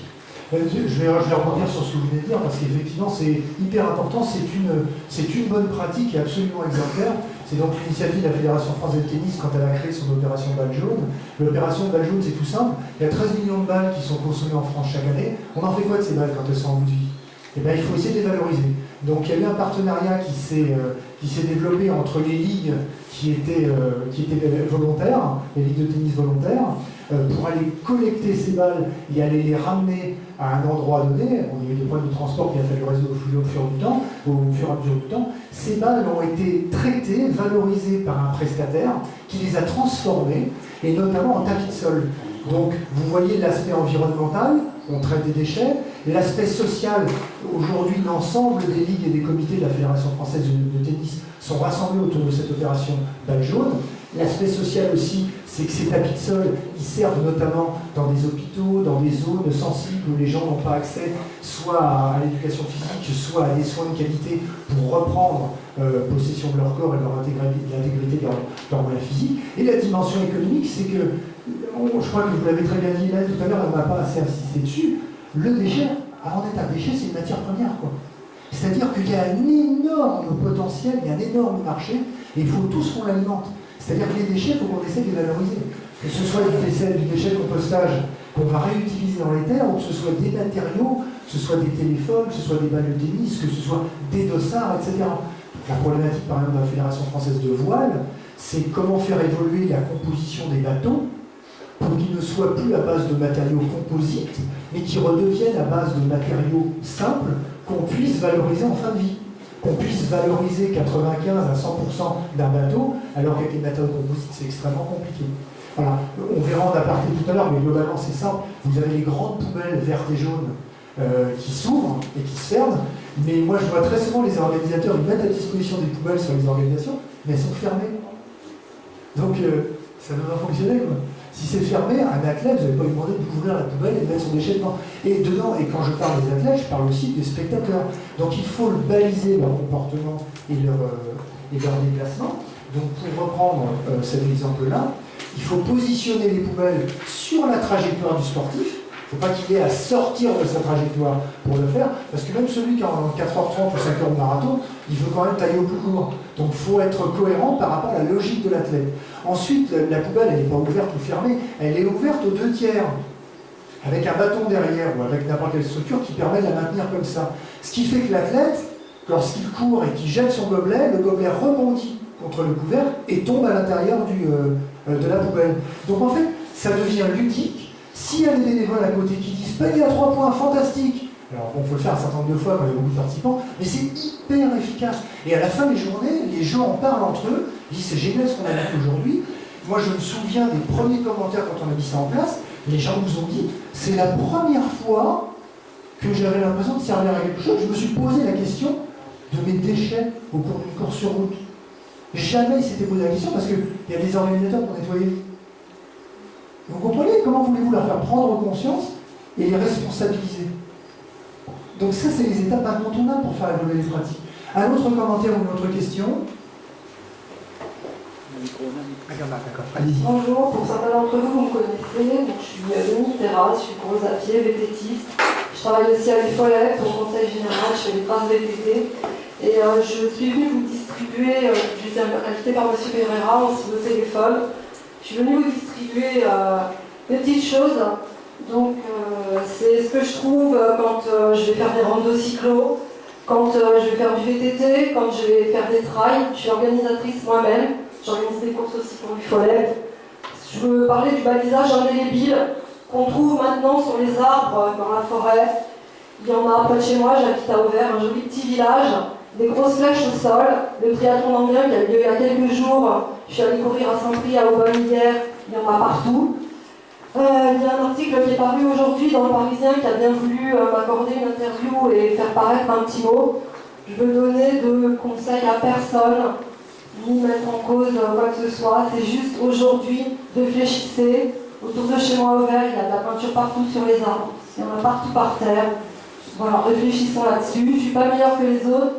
A: Je vais rebondir sur ce que vous venez de dire, parce qu'effectivement c'est hyper important, c'est une bonne pratique et absolument exemplaire. C'est donc l'initiative de la Fédération française de tennis quand elle a créé son opération balle jaune. L'opération balle jaune, c'est tout simple, il y a 13 millions de balles qui sont consommées en France chaque année. On en fait quoi de ces balles quand elles sont en bout de vie? Eh bien, il faut essayer de les valoriser. Donc il y a eu un partenariat qui s'est développé entre les ligues qui étaient volontaires, les ligues de tennis volontaires, pour aller collecter ces balles et aller les ramener à un endroit donné. On a eu des problèmes de transport qui a fallu résoudre au fur et à mesure du temps. Ces balles ont été traitées, valorisées par un prestataire qui les a transformées, et notamment en tapis de sol. Donc vous voyez l'aspect environnemental, on traite des déchets, et l'aspect social. Aujourd'hui, l'ensemble des ligues et des comités de la Fédération française de tennis sont rassemblés autour de cette opération balle jaune. L'aspect social aussi, c'est que ces tapis de sol, ils servent notamment dans des hôpitaux, dans des zones sensibles où les gens n'ont pas accès soit à l'éducation physique, soit à des soins de qualité pour reprendre possession de leur corps et de l'intégrité de leur moyens physiques. Et la dimension économique, c'est que, je crois que vous l'avez très bien dit là tout à l'heure, on n'a pas assez insisté dessus, le déchet, avant d'être un déchet, c'est une matière première, quoi. C'est-à-dire qu'il y a un énorme potentiel, il y a un énorme marché, et il faut tous qu'on l'alimente. C'est-à-dire que les déchets, il faut qu'on essaie de les valoriser. Que ce soit du déchet de compostage qu'on va réutiliser dans les terres, ou que ce soit des matériaux, que ce soit des téléphones, que ce soit des balles de tennis, que ce soit des dossards, etc. Donc la problématique, par exemple, de la Fédération française de voile, c'est comment faire évoluer la composition des bateaux pour qu'ils ne soient plus à base de matériaux composites, mais qu'ils redeviennent à base de matériaux simples qu'on puisse valoriser en fin de vie. Qu'on puisse valoriser 95 à 100% d'un bateau, alors qu'avec les matériaux composites, c'est extrêmement compliqué. Voilà. On verra en aparté tout à l'heure, mais globalement, c'est simple. Vous avez les grandes poubelles vertes et jaunes qui s'ouvrent et qui se ferment, mais moi, je vois très souvent les organisateurs, ils mettent à disposition des poubelles sur les organisations, mais elles sont fermées. Donc, ça ne va pas fonctionner, quoi. Si c'est fermé, un athlète, vous n'avez pas lui demandé d'ouvrir la poubelle et de mettre son déchet dedans. Et quand je parle des athlètes, je parle aussi des spectateurs. Donc il faut baliser leur comportement et leur déplacement. Donc pour reprendre cet exemple-là, il faut positionner les poubelles sur la trajectoire du sportif. Il ne faut pas qu'il ait à sortir de sa trajectoire pour le faire, parce que même celui qui a en 4h30 ou 5h de marathon, il veut quand même tailler au plus court. Donc il faut être cohérent par rapport à la logique de l'athlète. Ensuite, la poubelle, elle n'est pas ouverte ou fermée, elle est ouverte aux 2 tiers, avec un bâton derrière ou avec n'importe quelle structure qui permet de la maintenir comme ça. Ce qui fait que l'athlète, lorsqu'il court et qu'il jette son gobelet, le gobelet rebondit contre le couvercle et tombe à l'intérieur de la poubelle. Donc en fait, ça devient ludique. S'il y a des bénévoles à côté qui disent panier à 3 points, fantastique, alors on peut le faire un certain nombre de fois quand il y a beaucoup de participants, mais c'est hyper efficace. Et à la fin des journées, les gens en parlent entre eux, ils disent c'est génial ce qu'on a vu aujourd'hui. Moi je me souviens des premiers commentaires quand on a mis ça en place, les gens nous ont dit c'est la première fois que j'avais l'impression de servir à quelque chose. Je me suis posé la question de mes déchets au cours d'une course sur route. Jamais ils s'étaient posé la question parce qu'il y a des organisateurs pour nettoyer. Vous comprenez? Comment voulez-vous leur faire prendre conscience et les responsabiliser? Donc ça, c'est les étapes incontournables pour faire évoluer les pratiques. Un autre commentaire ou une autre question? D'accord. Allez-y.
H: Bonjour, pour certains d'entre vous, vous me connaissez. Donc, je suis Dominique Terra, je suis course à pied, VTTiste. Je travaille aussi à l'UFOLEP, au Conseil Général, je fais des traces VTT. Et je suis venue vous distribuer, j'étais invitée par M. Pereira, on s'est au téléphone. Je suis venue vous distribuer des petites choses. Donc, c'est ce que je trouve quand je vais faire des randos cyclo, quand je vais faire du VTT, quand je vais faire des trails. Je suis organisatrice moi-même. J'organise des courses aussi pour l'UFOLEP. Je veux parler du balisage indélébile qu'on trouve maintenant sur les arbres dans la forêt. Il y en a près de chez moi, j'habite à Auvers, un joli petit village. Des grosses flèches au sol, le triathlon d'Anguin qui a eu lieu il y a quelques jours, je suis allée courir à Saint-Prix, à Aubonne hier, il y en a partout. Il y a un article qui est paru aujourd'hui dans le Parisien qui a bien voulu m'accorder une interview et faire paraître un petit mot. Je veux donner de conseils à personne, ni mettre en cause quoi que ce soit, c'est juste aujourd'hui, réfléchissez. Autour de chez moi à Auvers, il y a de la peinture partout sur les arbres, il y en a partout par terre. Voilà, réfléchissons là-dessus, je ne suis pas meilleure que les autres.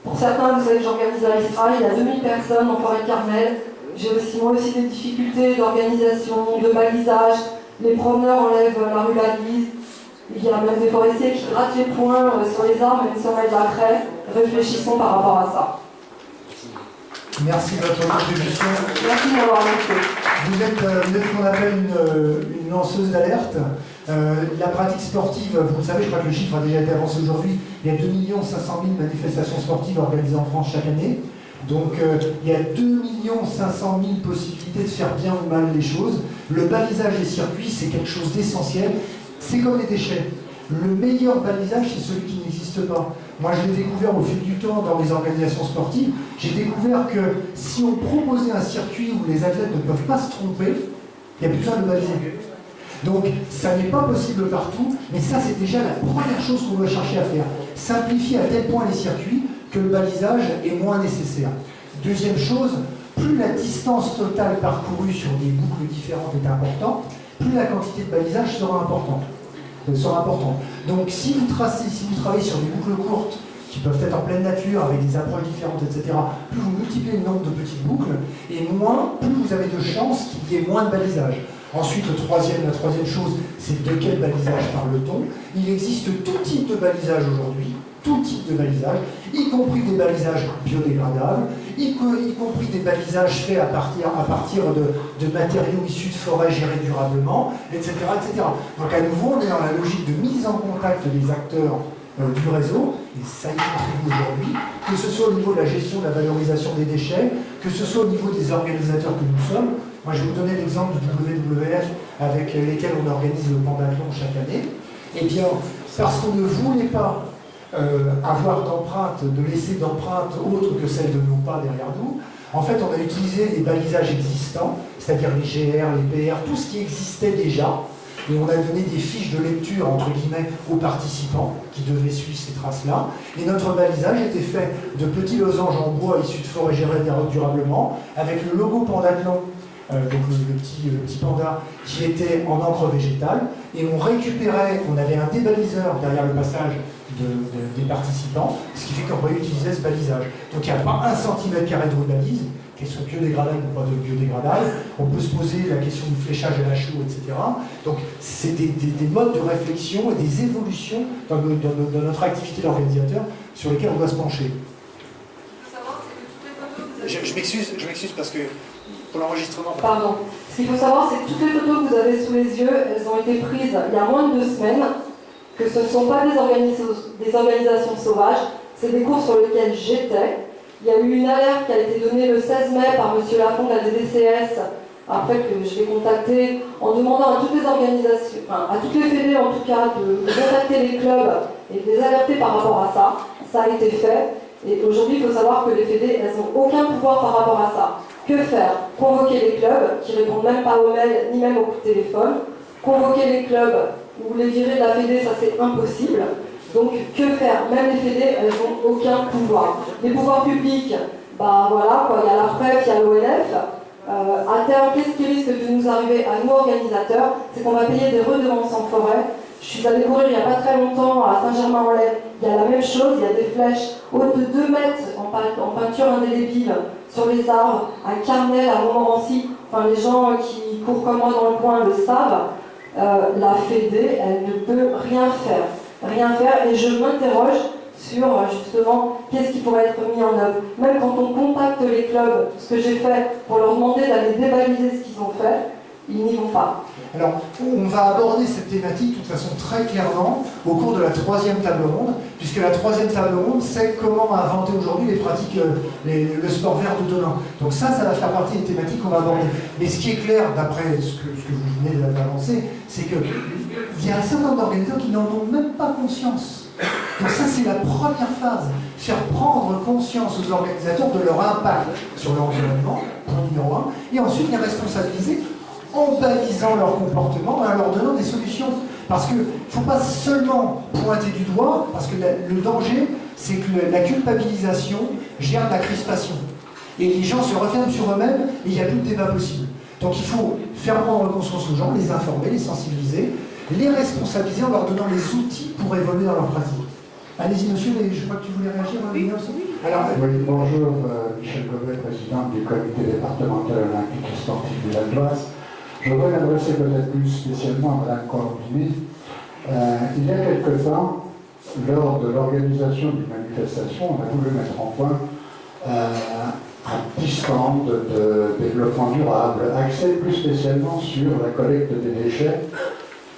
H: Pour certains, vous savez que j'organise à l'Israël, il y a 2000 personnes en forêt de Carmel. J'ai aussi, moi aussi, des difficultés d'organisation, de balisage. Les promeneurs enlèvent la rue balise. Il y a même des forestiers qui grattent les poings sur les arbres, même si on met de la craie. Réfléchissons par rapport à ça.
A: Merci de votre contribution.
H: Merci de m'avoir invité.
A: Vous êtes ce qu'on appelle une lanceuse d'alerte. La pratique sportive, vous le savez, je crois que le chiffre a déjà été avancé aujourd'hui. Il y a 2 500 000 manifestations sportives organisées en France chaque année. Donc il y a 2 500 000 possibilités de faire bien ou mal les choses. Le balisage des circuits, c'est quelque chose d'essentiel. C'est comme les déchets. Le meilleur balisage, c'est celui qui n'existe pas. Moi, je l'ai découvert au fil du temps dans les organisations sportives. J'ai découvert que si on proposait un circuit où les athlètes ne peuvent pas se tromper, il n'y a plus besoin de baliser. Donc, ça n'est pas possible partout, mais ça, c'est déjà la première chose qu'on doit chercher à faire. Simplifier à tel point les circuits que le balisage est moins nécessaire. Deuxième chose, plus la distance totale parcourue sur des boucles différentes est importante, plus la quantité de balisage sera importante. Donc si vous travaillez sur des boucles courtes, qui peuvent être en pleine nature, avec des approches différentes, etc., plus vous multipliez le nombre de petites boucles, et plus vous avez de chances qu'il y ait moins de balisage. Ensuite, la troisième chose, c'est de quel balisage parle-t-on? Il existe tout type de balisage aujourd'hui, tout type de balisage, y compris des balisages biodégradables, y compris des balisages faits à partir de matériaux issus de forêts gérés durablement, etc., etc. Donc à nouveau, on est dans la logique de mise en contact des acteurs du réseau, et ça y contribue aujourd'hui, que ce soit au niveau de la gestion, de la valorisation des déchets, que ce soit au niveau des organisateurs que nous sommes. Moi, je vais vous donner l'exemple du WWF avec lesquels on organise le Pandathlon chaque année. Eh bien, parce qu'on ne voulait pas avoir d'empreintes, de laisser d'empreintes autres que celles de nos pas derrière nous, en fait, on a utilisé les balisages existants, c'est-à-dire les GR, les PR, tout ce qui existait déjà, et on a donné des fiches de lecture, entre guillemets, aux participants qui devaient suivre ces traces-là. Et notre balisage était fait de petits losanges en bois issus de forêts gérées durablement, avec le logo Pandathlon, donc le petit panda qui était en encre végétale, et on avait un débaliseur derrière le passage des participants, ce qui fait qu'on pouvait utiliser ce balisage. Donc il n'y a pas 1 cm² de balise, qu'elle soit biodégradable ou pas biodégradable. On peut se poser la question du fléchage à la chaux, etc. Donc c'est des modes de réflexion et des évolutions dans notre activité d'organisateur sur lesquels on doit se pencher. Je m'excuse parce que pour l'enregistrement.
H: Pardon. Ce qu'il faut savoir, c'est que toutes les photos que vous avez sous les yeux, elles ont été prises il y a moins de 2 semaines, que ce ne sont pas des organisations sauvages, c'est des cours sur lesquels j'étais. Il y a eu une alerte qui a été donnée le 16 mai par M. Lafond de la DDCS, après que je l'ai contacté, en demandant à toutes les organisations, à toutes les fédés en tout cas, de contacter les clubs et de les alerter par rapport à ça. Ça a été fait. Et aujourd'hui, il faut savoir que les fédés, elles n'ont aucun pouvoir par rapport à ça. Que faire? Convoquer les clubs qui répondent même pas aux mails ni même aux coups de téléphone. Convoquer les clubs ou les virer de la fédé, ça c'est impossible. Donc que faire? Même les fédés, elles n'ont aucun pouvoir. Les pouvoirs publics, voilà, quoi, il y a la PREF, il y a l'ONF. À terme, qu'est-ce qui risque de nous arriver à nous organisateurs? C'est qu'on va payer des redevances en forêt. Je suis allée courir il n'y a pas très longtemps à Saint-Germain-en-Laye. Il y a la même chose, il y a des flèches hautes de 2 mètres en peinture indélébile sur les arbres, à Carnel, à Montmorency. Enfin, les gens qui courent comme moi dans le coin le savent. La Fédé, elle ne peut rien faire. Et je m'interroge sur justement qu'est-ce qui pourrait être mis en œuvre. Même quand on contacte les clubs, ce que j'ai fait pour leur demander d'aller débaliser ce qu'ils ont fait, ils n'y vont pas.
A: Alors, on va aborder cette thématique de toute façon très clairement au cours de la 3e table ronde, puisque la 3e table ronde, c'est comment inventer aujourd'hui les pratiques, le sport vert de demain. Donc ça va faire partie des thématiques qu'on va aborder. Mais ce qui est clair, d'après ce que vous venez d'avancer, c'est qu'il y a un certain nombre d'organisateurs qui n'en ont même pas conscience. Donc ça, c'est la première phase. Faire prendre conscience aux organisateurs de leur impact sur l'environnement, point numéro 1, et ensuite les responsabiliser en balisant leur comportement et en leur donnant des solutions. Parce qu'il ne faut pas seulement pointer du doigt, parce que le danger, c'est que la culpabilisation gère la crispation. Et les gens se referment sur eux-mêmes et il n'y a plus de débat possible. Donc il faut faire prendre conscience aux gens, les informer, les sensibiliser, les responsabiliser en leur donnant les outils pour évoluer dans leur pratique. Allez-y monsieur, je crois que tu voulais réagir. Oui. Alors,
I: oui, bonjour, Michel Gobet, président du comité départemental olympique et sportif de la Gloise. Je voudrais m'adresser peut-être plus spécialement à Mme Colombini. Il y a quelque temps, lors de l'organisation d'une manifestation, on a voulu mettre en point un petit stand de développement durable, axé plus spécialement sur la collecte des déchets.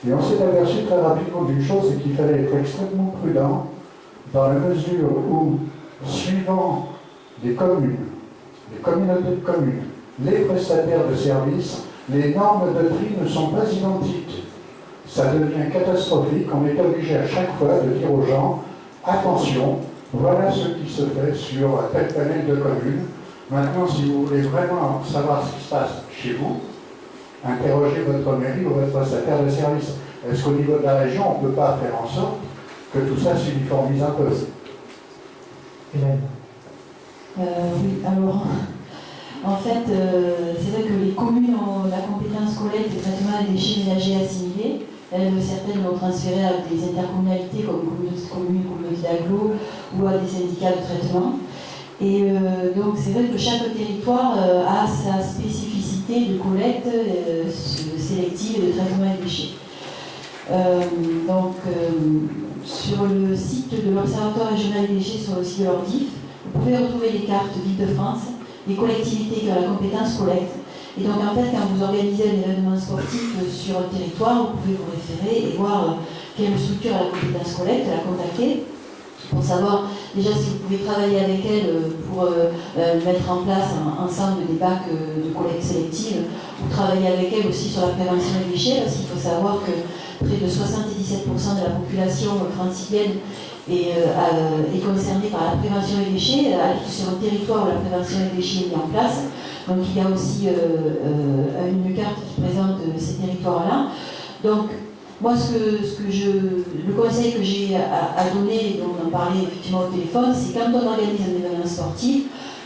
I: Et on s'est aperçu très rapidement d'une chose, c'est qu'il fallait être extrêmement prudent dans la mesure où, suivant les communes, les communautés de communes, les prestataires de services, les normes de tri ne sont pas identiques. Ça devient catastrophique, on est obligé à chaque fois de dire aux gens, attention, voilà ce qui se fait sur tel panel de communes. Maintenant, si vous voulez vraiment savoir ce qui se passe chez vous, interrogez votre mairie ou votre prestataire de service. Est-ce qu'au niveau de la région, on ne peut pas faire en sorte que tout ça s'uniformise un peu?
A: Hélène.
D: Oui, alors, en fait, c'est vrai que les communes ont la compétence collecte et traitement des déchets ménagers assimilés. Certaines l'ont transféré à des intercommunalités comme communautés de communes, communautés d'agglo ou à des syndicats de traitement. Et donc c'est vrai que chaque territoire a sa spécificité de collecte sélective et de traitement des déchets. Sur le site de l'Observatoire régional des déchets, sur le site de l'ORDIF, vous pouvez retrouver les cartes d'Île-de-France, des collectivités qui ont la compétence collecte. Et donc en fait, quand vous organisez un événement sportif sur un territoire, vous pouvez vous référer et voir quelle structure a la compétence collecte, la contacter, pour savoir déjà si vous pouvez travailler avec elle pour mettre en place ensemble des bacs de collecte sélective, ou travailler avec elle aussi sur la prévention des déchets, parce qu'il faut savoir que près de 77% de la population francilienne est concernée par la prévention des déchets, sur un territoire où la prévention des déchets est mise en place. Donc il y a aussi une carte qui présente ces territoires-là. Donc moi, le conseil que j'ai à donner, dont on en parlait effectivement au téléphone, c'est quand on organise un événement sportif,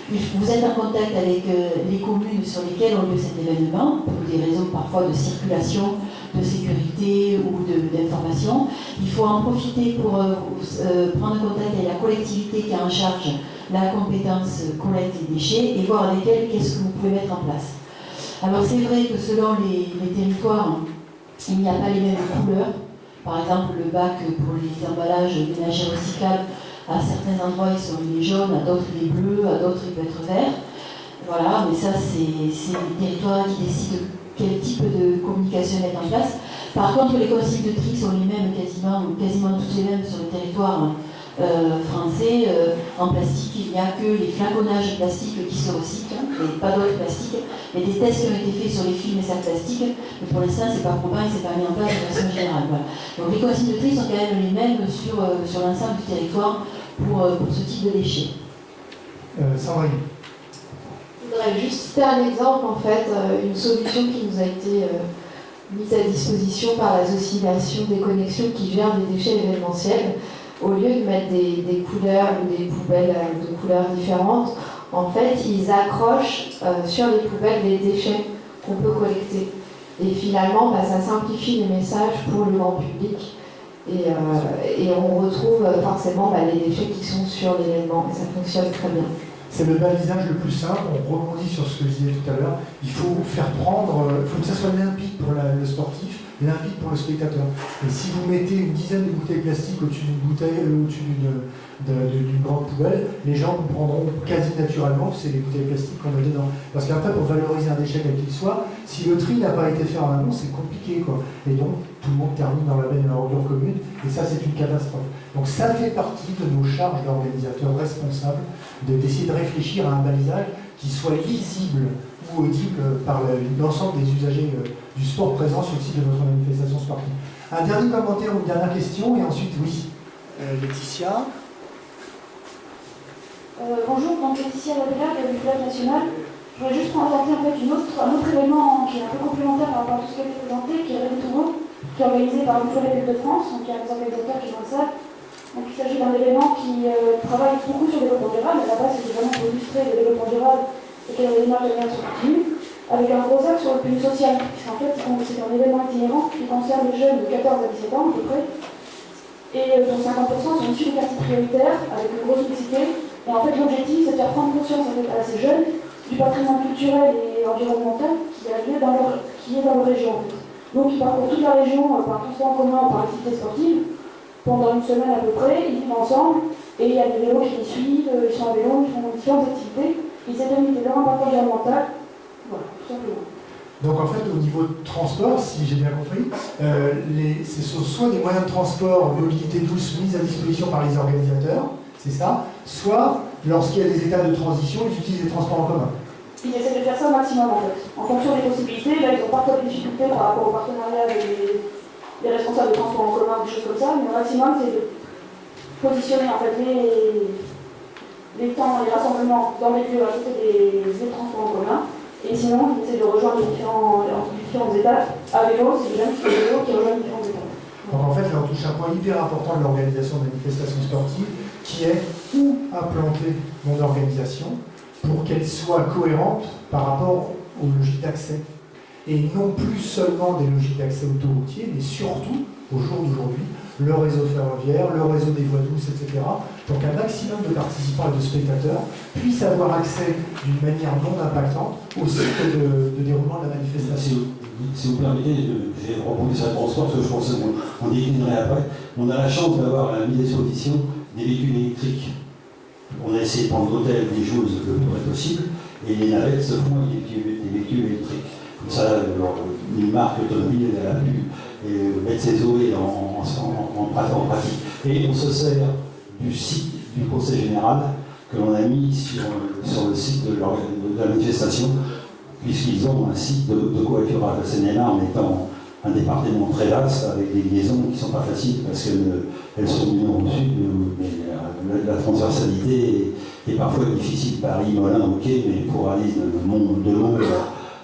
D: vous êtes en contact avec les communes sur lesquelles ont lieu cet événement, pour des raisons parfois de circulation, de sécurité ou d'information. Il faut en profiter pour prendre contact avec la collectivité qui a en charge la compétence collecte des déchets et voir avec elle qu'est-ce que vous pouvez mettre en place. Alors c'est vrai que selon les territoires, il n'y a pas les mêmes couleurs. Par exemple, le bac pour les emballages ménagers recyclables, à certains endroits ils sont jaunes, à d'autres il est bleu, à d'autres il peut être vert. Voilà, mais ça c'est les territoires qui décident quel type de communication mettre en place. Par contre, les consignes de tri sont les mêmes, quasiment toutes les mêmes sur le territoire français. En plastique, il n'y a que les flaconnages plastiques qui se recyclent, et pas d'autres plastiques. Il y a des tests qui ont été faits sur les films et sacs plastiques, mais pour l'instant, c'est pas probant et c'est pas mis en place de façon générale. Voilà. Donc les consignes de tri sont quand même les mêmes sur l'ensemble du territoire pour ce type de déchets.
A: Sandrine.
B: Je voudrais juste citer un exemple, en fait, une solution qui nous a été mise à disposition par l'association des connexions qui gère des déchets événementiels. Au lieu de mettre des couleurs ou des poubelles de couleurs différentes, en fait, ils accrochent sur les poubelles les déchets qu'on peut collecter. Et finalement, ça simplifie les messages pour le grand public. Et on retrouve forcément les déchets qui sont sur l'événement. Et ça fonctionne très bien.
A: C'est le balisage le plus simple, on rebondit sur ce que je disais tout à l'heure. Il faut faire prendre, il faut que ça soit limpide pour le sportif, limpide pour le spectateur. Et si vous mettez une dizaine de bouteilles plastiques au-dessus d'une bouteille, au-dessus d'une grande poubelle, les gens comprendront quasi naturellement que c'est les bouteilles plastiques qu'on met dedans. Parce qu'après, pour valoriser un déchet quel qu'il soit, si le tri n'a pas été fait en amont, c'est compliqué, quoi. Et donc, tout le monde termine dans la même ordure commune, et ça, c'est une catastrophe. Donc ça fait partie de nos charges d'organisateurs responsables d'essayer de réfléchir à un balisage qui soit lisible ou audible par l'ensemble des usagers du sport présents sur le site de notre manifestation sportive. Un dernier commentaire ou une dernière question, et ensuite, oui. Laetitia.
J: Bonjour, donc Laetitia Labella du Collège National. Je voudrais juste présenter en fait un autre événement qui est un peu complémentaire par rapport à tout ce qui a été présenté, qui est Ready to Go, qui est organisé par le Foyer de France, donc il y a des organisateurs qui font ça. Donc il s'agit d'un événement qui travaille beaucoup sur le développement durable, mais à la base c'était vraiment pour illustrer le développement durable et quelle est l'énergie de manière continue, avec un gros axe sur le plan social, puisqu'en fait c'est un événement itinérant qui concerne les jeunes de 14 à 17 ans à peu près, et dont 50% sont issus des quartiers prioritaires, avec une grosse mixité. Et en fait l'objectif c'est de faire prendre conscience à ces jeunes du patrimoine culturel et environnemental qui est dans leur région en fait. Donc ils parcourent toute la région par transport en commun, par activité sportive. Pendant une semaine à peu près, ils vivent ensemble et il y a des vélos qui les suivent, ils sont en vélo, ils font différentes activités, ils essaient de limiter leur impact environnemental. Voilà, tout simplement.
A: Donc en fait, au niveau de transport, si j'ai bien compris, ce sont soit des moyens de transport, mobilité douce mis à disposition par les organisateurs, c'est ça, soit lorsqu'il y a des états de transition, ils utilisent les transports en commun.
J: Ils essaient de faire ça au maximum en fait. En fonction des possibilités, là ils ont parfois des difficultés par rapport au partenariat avec les responsables de transport en commun, des choses comme ça, mais au maximum c'est de positionner en fait les temps, les rassemblements dans les lieux à côté des transports en commun. Et sinon, ils essaient de rejoindre les différentes étapes. À vélo, c'est des gens qui font vélo qui rejoignent différentes étapes.
A: Donc en fait, là on touche un point hyper important de l'organisation de manifestations sportives, qui est où implanter mon organisation pour qu'elle soit cohérente par rapport aux logiques d'accès. Et non plus seulement des logiques d'accès autoroutier, mais surtout, au jour d'aujourd'hui, le réseau ferroviaire, le réseau des voies douces, etc. pour qu'un maximum de participants et de spectateurs puissent avoir accès d'une manière non impactante au cycle de déroulement de la manifestation.
F: Si vous permettez, j'ai rebondi sur le transport, parce que je pense qu'on déclinerait après. On a la chance d'avoir à la mise à disposition des véhicules électriques. On a essayé de prendre l'hôtel des choses le plus possible, et les navettes se font avec des véhicules électriques. Comme ça, une marque automobile a pu mettre ses OE en pratique. Et on se sert du site du Conseil général que l'on a mis sur le site de la manifestation, puisqu'ils ont un site de covoiturage. La Seine-et-Marne étant un département très vaste, avec des liaisons qui ne sont pas faciles, parce qu'elles sont du nord au sud, mais la transversalité est parfois difficile. Paris, Molin, ok, mais pour aller de Mont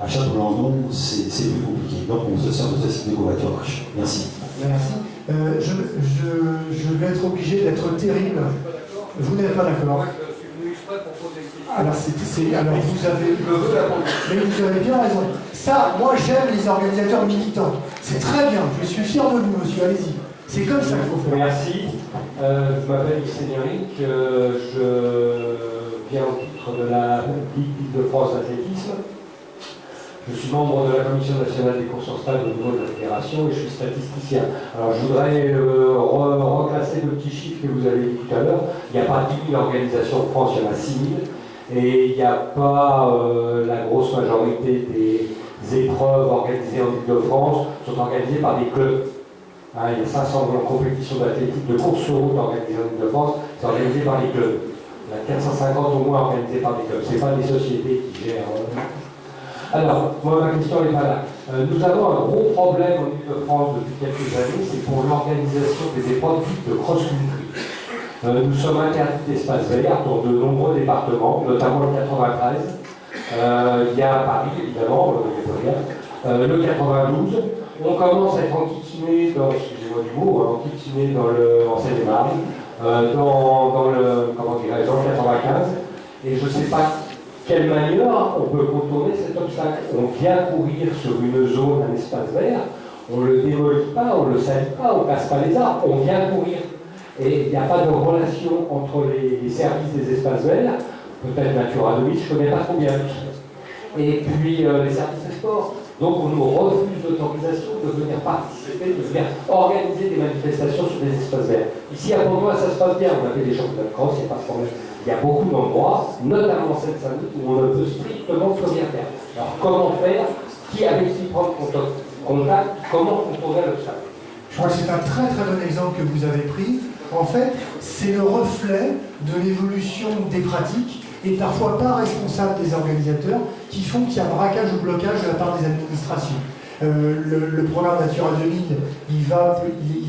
F: à Château-Landon, c'est plus compliqué. Donc on se sert de ce site de covoiturage. Merci.
A: Merci. Je vais être obligé d'être terrible. Vous n'êtes pas d'accord? Alors, vous avez bien raison. Ça, moi j'aime les organisateurs militants. C'est très bien. Je suis fier de vous, monsieur. Allez-y. C'est comme ça qu'il faut faire.
K: Merci. Je m'appelle Yves Sénéric. Je viens au titre de la Ligue d'Île-de-France d'athlétisme. Je suis membre de la Commission nationale des courses en stade au niveau de la fédération et je suis statisticien. Alors je voudrais reclasser le petit chiffre que vous avez dit tout à l'heure. Il n'y a pas 10 000 organisations en France, il y en a 6 000. Et il n'y a pas la grosse majorité des épreuves organisées en Île-de-France sont organisées par des clubs. Il y a 500 compétitions d'athlétisme, de course sur route organisées en Île-de-France, c'est organisé par les clubs. Il y a 450 au moins organisées par des clubs. Ce n'est pas des sociétés qui gèrent. Alors, moi, ma question n'est pas là. Nous avons un gros problème en Île-de-France depuis quelques années, c'est pour l'organisation des épreuves de cross-country. Nous sommes interdits d'espace vert dans de nombreux départements, notamment le 93. Il y a Paris, évidemment, il n'y a plus rien. Le 92. On commence à être enquiquiné dans, excusez-moi du mot, enquiquiné en Seine-et-Marne, dans le 95. Et je ne sais pas quelle manière on peut contourner cet obstacle. On vient courir sur une zone, un espace vert, on ne le démolit pas, on ne le salit pas, on ne casse pas les arbres, on vient courir. Et il n'y a pas de relation entre les services des espaces verts, peut-être Natura 2000, je ne connais pas trop bien tout ça. Et puis les services de sport. Donc on nous refuse l'autorisation de venir participer, de venir organiser des manifestations sur des espaces verts. Ici à Pont-Noir, ça se passe bien, on a fait des championnats de cross, il n'y a pas de problème. Il y a beaucoup d'endroits, notamment Seine-Saint-Denis, où on ne peut strictement plus rien faire. Alors comment faire? Avec qui prendre contact? Comment contourner l'obstacle?
A: Je crois que c'est un très très bon exemple que vous avez pris. En fait, c'est le reflet de l'évolution des pratiques et parfois pas responsable des organisateurs qui font qu'il y a un braquage ou blocage de la part des administrations. Le programme Natura 2000, il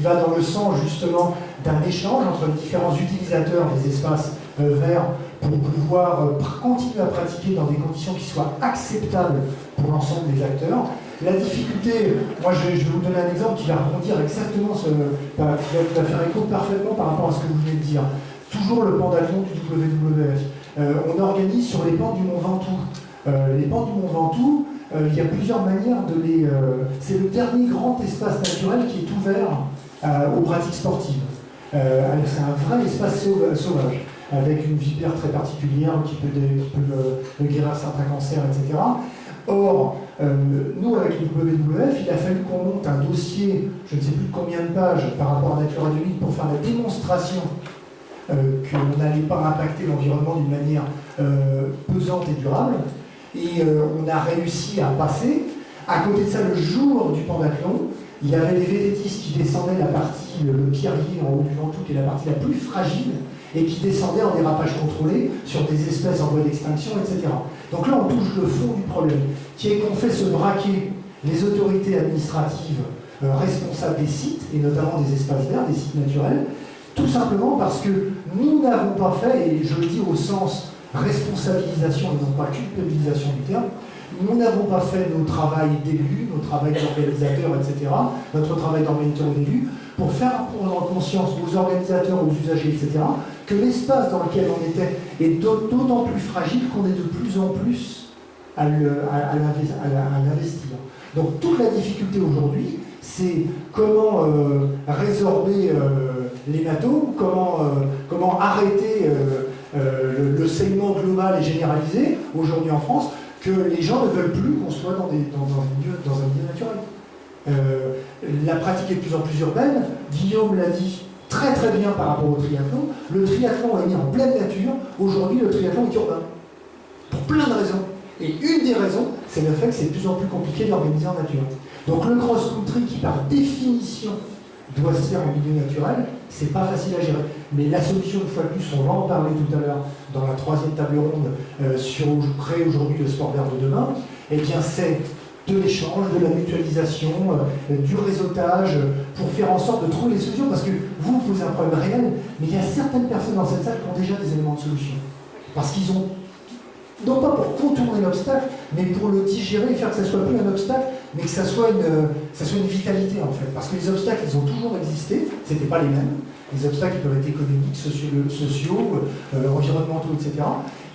A: va dans le sens justement d'un échange entre les différents utilisateurs des espaces verts pour pouvoir continuer à pratiquer dans des conditions qui soient acceptables pour l'ensemble des acteurs. La difficulté, moi je vais vous donner un exemple qui va rebondir exactement, qui va faire écho parfaitement par rapport à ce que vous venez de dire. Toujours le Pandalon du WWF. On organise sur les pans du Mont Ventoux. Les pans du Mont Ventoux, il y a plusieurs manières de les... c'est le dernier grand espace naturel qui est ouvert aux pratiques sportives. C'est un vrai espace sauvage, avec une vipère très particulière qui peut guérir certains cancers, etc. Or, nous, avec le WWF, il a fallu qu'on monte un dossier, je ne sais plus de combien de pages, par rapport à Natura 2000 pour faire la démonstration qu'on n'allait pas impacter l'environnement d'une manière pesante et durable. Et on a réussi à passer. À côté de ça, le jour du pentathlon, il y avait des vététistes qui descendaient la partie, le pierrier en haut du Ventoux, qui est la partie la plus fragile, et qui descendaient en dérapage contrôlé sur des espèces en voie d'extinction, etc. Donc là, on touche le fond du problème, qui est qu'on fait se braquer les autorités administratives responsables des sites, et notamment des espaces verts, des sites naturels, tout simplement parce que nous n'avons pas fait, et je le dis au sens responsabilisation et non pas culpabilisation du terme, nous n'avons pas fait nos travail d'élus, nos travail d'organisateurs, etc., notre travail d'organisateur d'élus, pour faire prendre conscience aux organisateurs, aux usagers, etc., que l'espace dans lequel on était est d'autant plus fragile qu'on est de plus en plus à l'investir. Donc toute la difficulté aujourd'hui, c'est comment résorber l'hématome, comment arrêter le saignement global et généralisé aujourd'hui en France, que les gens ne veulent plus qu'on soit dans un milieu naturel. La pratique est de plus en plus urbaine. Guillaume l'a dit très très bien par rapport au triathlon. Le triathlon est mis en pleine nature. Aujourd'hui, le triathlon est urbain. Pour plein de raisons. Et une des raisons, c'est le fait que c'est de plus en plus compliqué d'organiser en nature. Donc le cross-country, qui par définition doit se faire en milieu naturel, c'est pas facile à gérer. Mais la solution, une fois de plus, on va en parler tout à l'heure dans la troisième table ronde sur créer aujourd'hui le sport vert de demain, eh bien c'est de l'échange, de la mutualisation, du réseautage, pour faire en sorte de trouver les solutions, parce que vous posez un problème réel, mais il y a certaines personnes dans cette salle qui ont déjà des éléments de solution. Parce qu'ils ont, non pas pour contourner l'obstacle, mais pour le digérer et faire que ça soit plus un obstacle, mais que ça soit une vitalité en fait. Parce que les obstacles, ils ont toujours existé, c'était pas les mêmes. Les obstacles peuvent être économiques, sociaux, environnementaux, etc.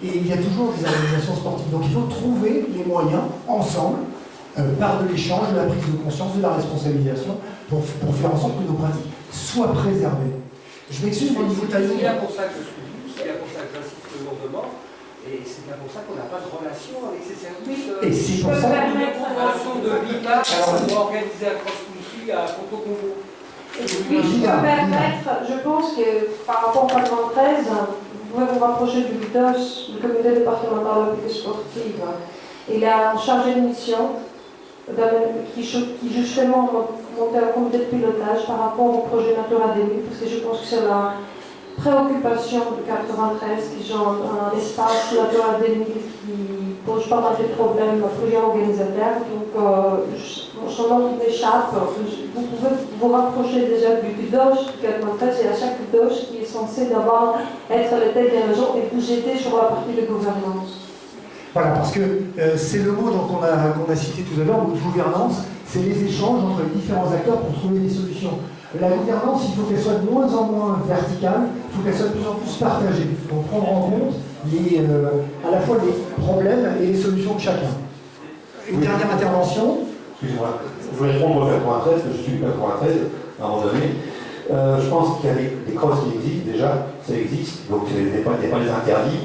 A: Et il y a toujours des organisations sportives. Donc il faut trouver les moyens, ensemble, par de l'échange, de la prise de conscience, de la responsabilisation, pour faire en sorte que nos pratiques soient préservées. Je m'excuse pour le niveau timing.
L: C'est bien pour ça que je suis venu, c'est bien pour ça que j'insiste lourdement, et c'est bien pour ça qu'on n'a pas de relation avec ces services.
A: Et c'est pour ça
L: qu'on a une relation de VIPA pour organiser un cross-country à Ponto-Combo.
H: Oui, je peux me permettre, je pense que par rapport au règlement 13, vous pouvez vous rapprocher du CDOS, du comité départemental de sportive. Il a un chargé de mission qui justement montait un comité de pilotage par rapport au projet Natura 2000, parce que je pense que c'est la préoccupation de 93 qui genre un espace Natura 2000 qui pose pas mal de problèmes à plusieurs organisateurs. Donc, son nom m'échappe. Vous pouvez vous rapprocher déjà du DOS du 93 et à chaque DOS qui est censé d'abord être la tête des régions et vous aider sur la partie de gouvernance.
A: Voilà, parce que c'est le mot qu'on a cité tout à l'heure, le gouvernance, c'est les échanges entre les différents acteurs pour trouver des solutions. La gouvernance, il faut qu'elle soit de moins en moins verticale, il faut qu'elle soit de plus en plus partagée, pour prendre en compte à la fois les problèmes et les solutions de chacun. Une dernière intervention.
M: Excusez-moi, je voulais répondre au 93, parce que je suis 93 à un moment donné. Je pense qu'il y a des crosses qui existent déjà, ça existe, donc il n'est pas les interdits.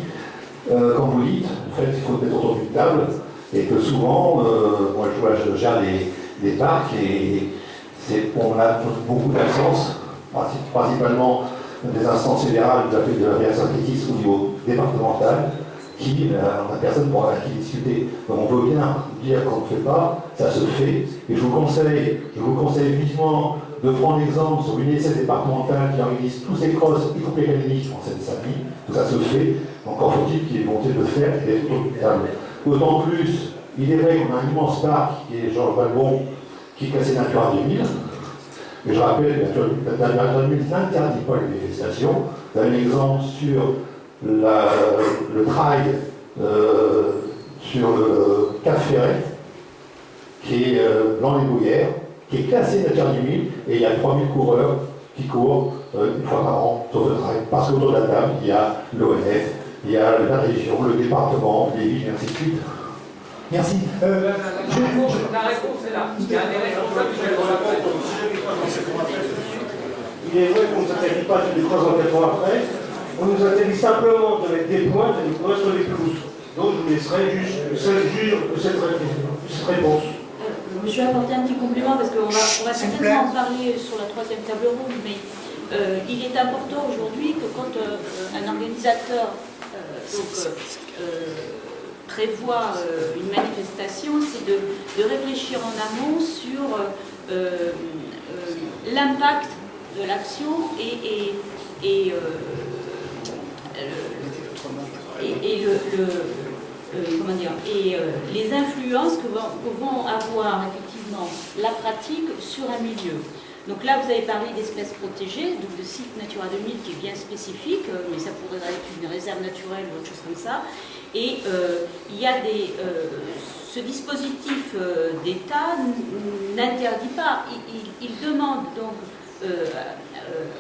M: Comme vous dites, en fait, il faut être autour d'une table, et que souvent, moi je gère des parcs, et on a beaucoup d'instances, principalement des instances fédérales de la réassociatrice au niveau départemental, qui n'a personne pour qui discuter. Donc on peut bien dire qu'on ne fait pas, ça se fait, et je vous conseille vivement de prendre l'exemple sur une essai départementale qui organise tous ces crosses, y compris académiques en Seine-Saint-Denis, tout ça se fait, encore faut-il qu'il y ait volonté de le faire et d'être autour. D'autant plus, il est vrai qu'on a un immense parc qui est Georges Valbon, qui est classé Natura 2000. Mais je rappelle que la Natura 2000 n'interdit pas les manifestations. Vous avez un exemple sur le trail sur le Cap Ferret, qui est Blanc-les-Bouillères, qui est classé Natura 2000, et il y a 3000 coureurs qui courent une fois par an sur le trail. Parce qu'autour de la table, il y a l'ONF, il y a la région, le département, les villes, et ainsi de suite.
A: Merci.
L: La réponse est là. Il y a des responsables qui
N: Il est vrai qu'on ne s'atterrit pas sur les 3 enquêtements après, on nous atterrit simplement de mettre des points et des points sur les pelouses. Donc je vous laisserai juste 16 jours de cette réponse.
O: Je vais apporter un petit complément parce qu'on va certainement en parler sur la troisième table ronde, mais il est important aujourd'hui que quand un organisateur prévoit une manifestation, c'est de réfléchir en amont sur l'impact de l'action et les influences que vont avoir effectivement la pratique sur un milieu. Donc là, vous avez parlé d'espèces protégées, donc de site Natura 2000 qui est bien spécifique, mais ça pourrait être une réserve naturelle ou autre chose comme ça. Et il y a ce dispositif d'État n'interdit pas, il demande donc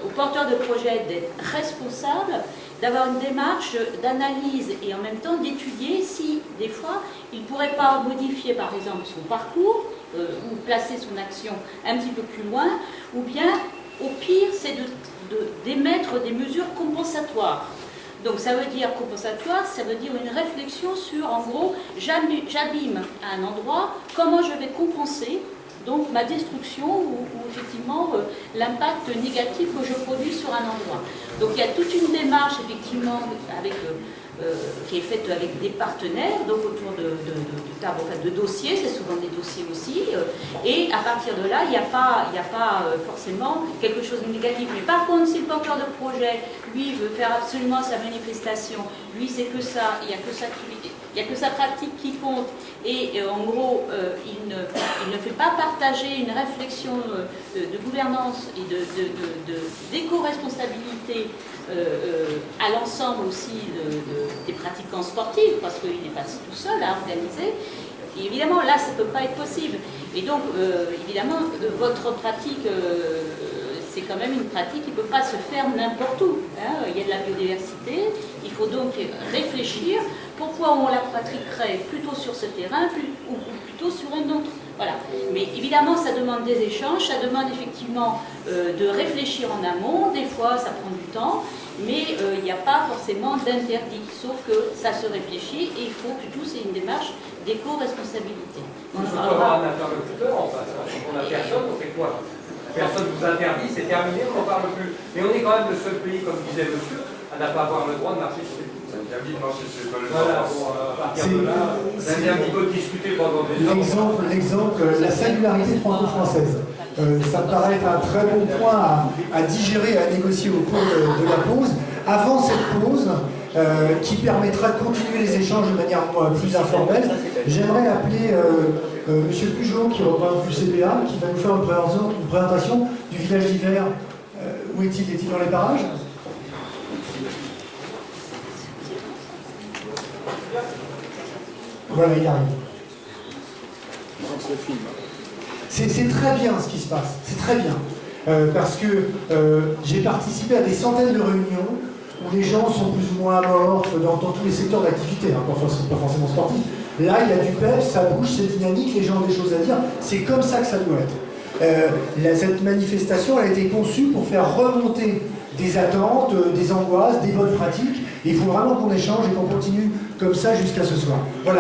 O: aux porteurs de projets d'être responsables, d'avoir une démarche d'analyse et en même temps d'étudier si, des fois, il ne pourrait pas modifier, par exemple, son parcours ou placer son action un petit peu plus loin, ou bien, au pire, c'est d'émettre des mesures compensatoires. Donc ça veut dire compensatoire, ça veut dire une réflexion sur, en gros, j'abîme à un endroit, comment je vais compenser donc ma destruction ou effectivement l'impact négatif que je produis sur un endroit. Donc il y a toute une démarche effectivement avec, qui est faite avec des partenaires, donc autour de tables, enfin, de dossiers, c'est souvent des dossiers aussi, et à partir de là, il n'y a pas forcément quelque chose de négatif. Mais par contre, si le porteur de projet, lui, veut faire absolument sa manifestation, lui c'est que ça, il n'y a que ça il n'y a que sa pratique qui compte et en gros il ne fait pas partager une réflexion de gouvernance et d'éco-responsabilité à l'ensemble aussi des pratiquants sportifs, parce qu'il n'est pas tout seul à organiser. Et évidemment, là, ça ne peut pas être possible. Et donc, évidemment, votre pratique, c'est quand même une pratique qui ne peut pas se faire n'importe où. Hein. Il y a de la biodiversité, il faut donc réfléchir pourquoi on la pratiquerait plutôt sur ce terrain ou plutôt sur un autre. Voilà. Mais évidemment, ça demande des échanges, ça demande effectivement de réfléchir en amont. Des fois, ça prend du temps, mais il n'y a pas forcément d'interdit, sauf que ça se réfléchit et il faut plutôt, c'est une démarche d'éco-responsabilité.
L: Il faut avoir un interlocuteur en face. On n'a personne, on fait quoi? Personne ne vous interdit, c'est terminé, on n'en parle plus. Mais on est quand même le seul pays, comme disait monsieur, à ne pas avoir le droit de marcher sur les poules. Ça interdit de marcher sur les poules. Voilà, bon, à partir de là, ça interdit de discuter pendant des heures.
A: L'exemple, la singularité franco-française. Ça me paraît être un très bon point à digérer, à négocier au cours de la pause. Avant cette pause, qui permettra de continuer les échanges de manière plus informelle, j'aimerais appeler M. Pujol, qui représente l'UCBA, qui va nous faire une présentation du village d'hiver. Où est-il? Est-il dans les parages? Voilà, il arrive. C'est très bien ce qui se passe, c'est très bien. Parce que j'ai participé à des centaines de réunions où les gens sont plus ou moins amorphes dans tous les secteurs d'activité, hein, pas forcément sportifs. Là, il y a du peps, ça bouge, c'est dynamique, les gens ont des choses à dire. C'est comme ça que ça doit être. Cette manifestation, elle a été conçue pour faire remonter des attentes, des angoisses, des bonnes pratiques. Et il faut vraiment qu'on échange et qu'on continue comme ça jusqu'à ce soir. Voilà.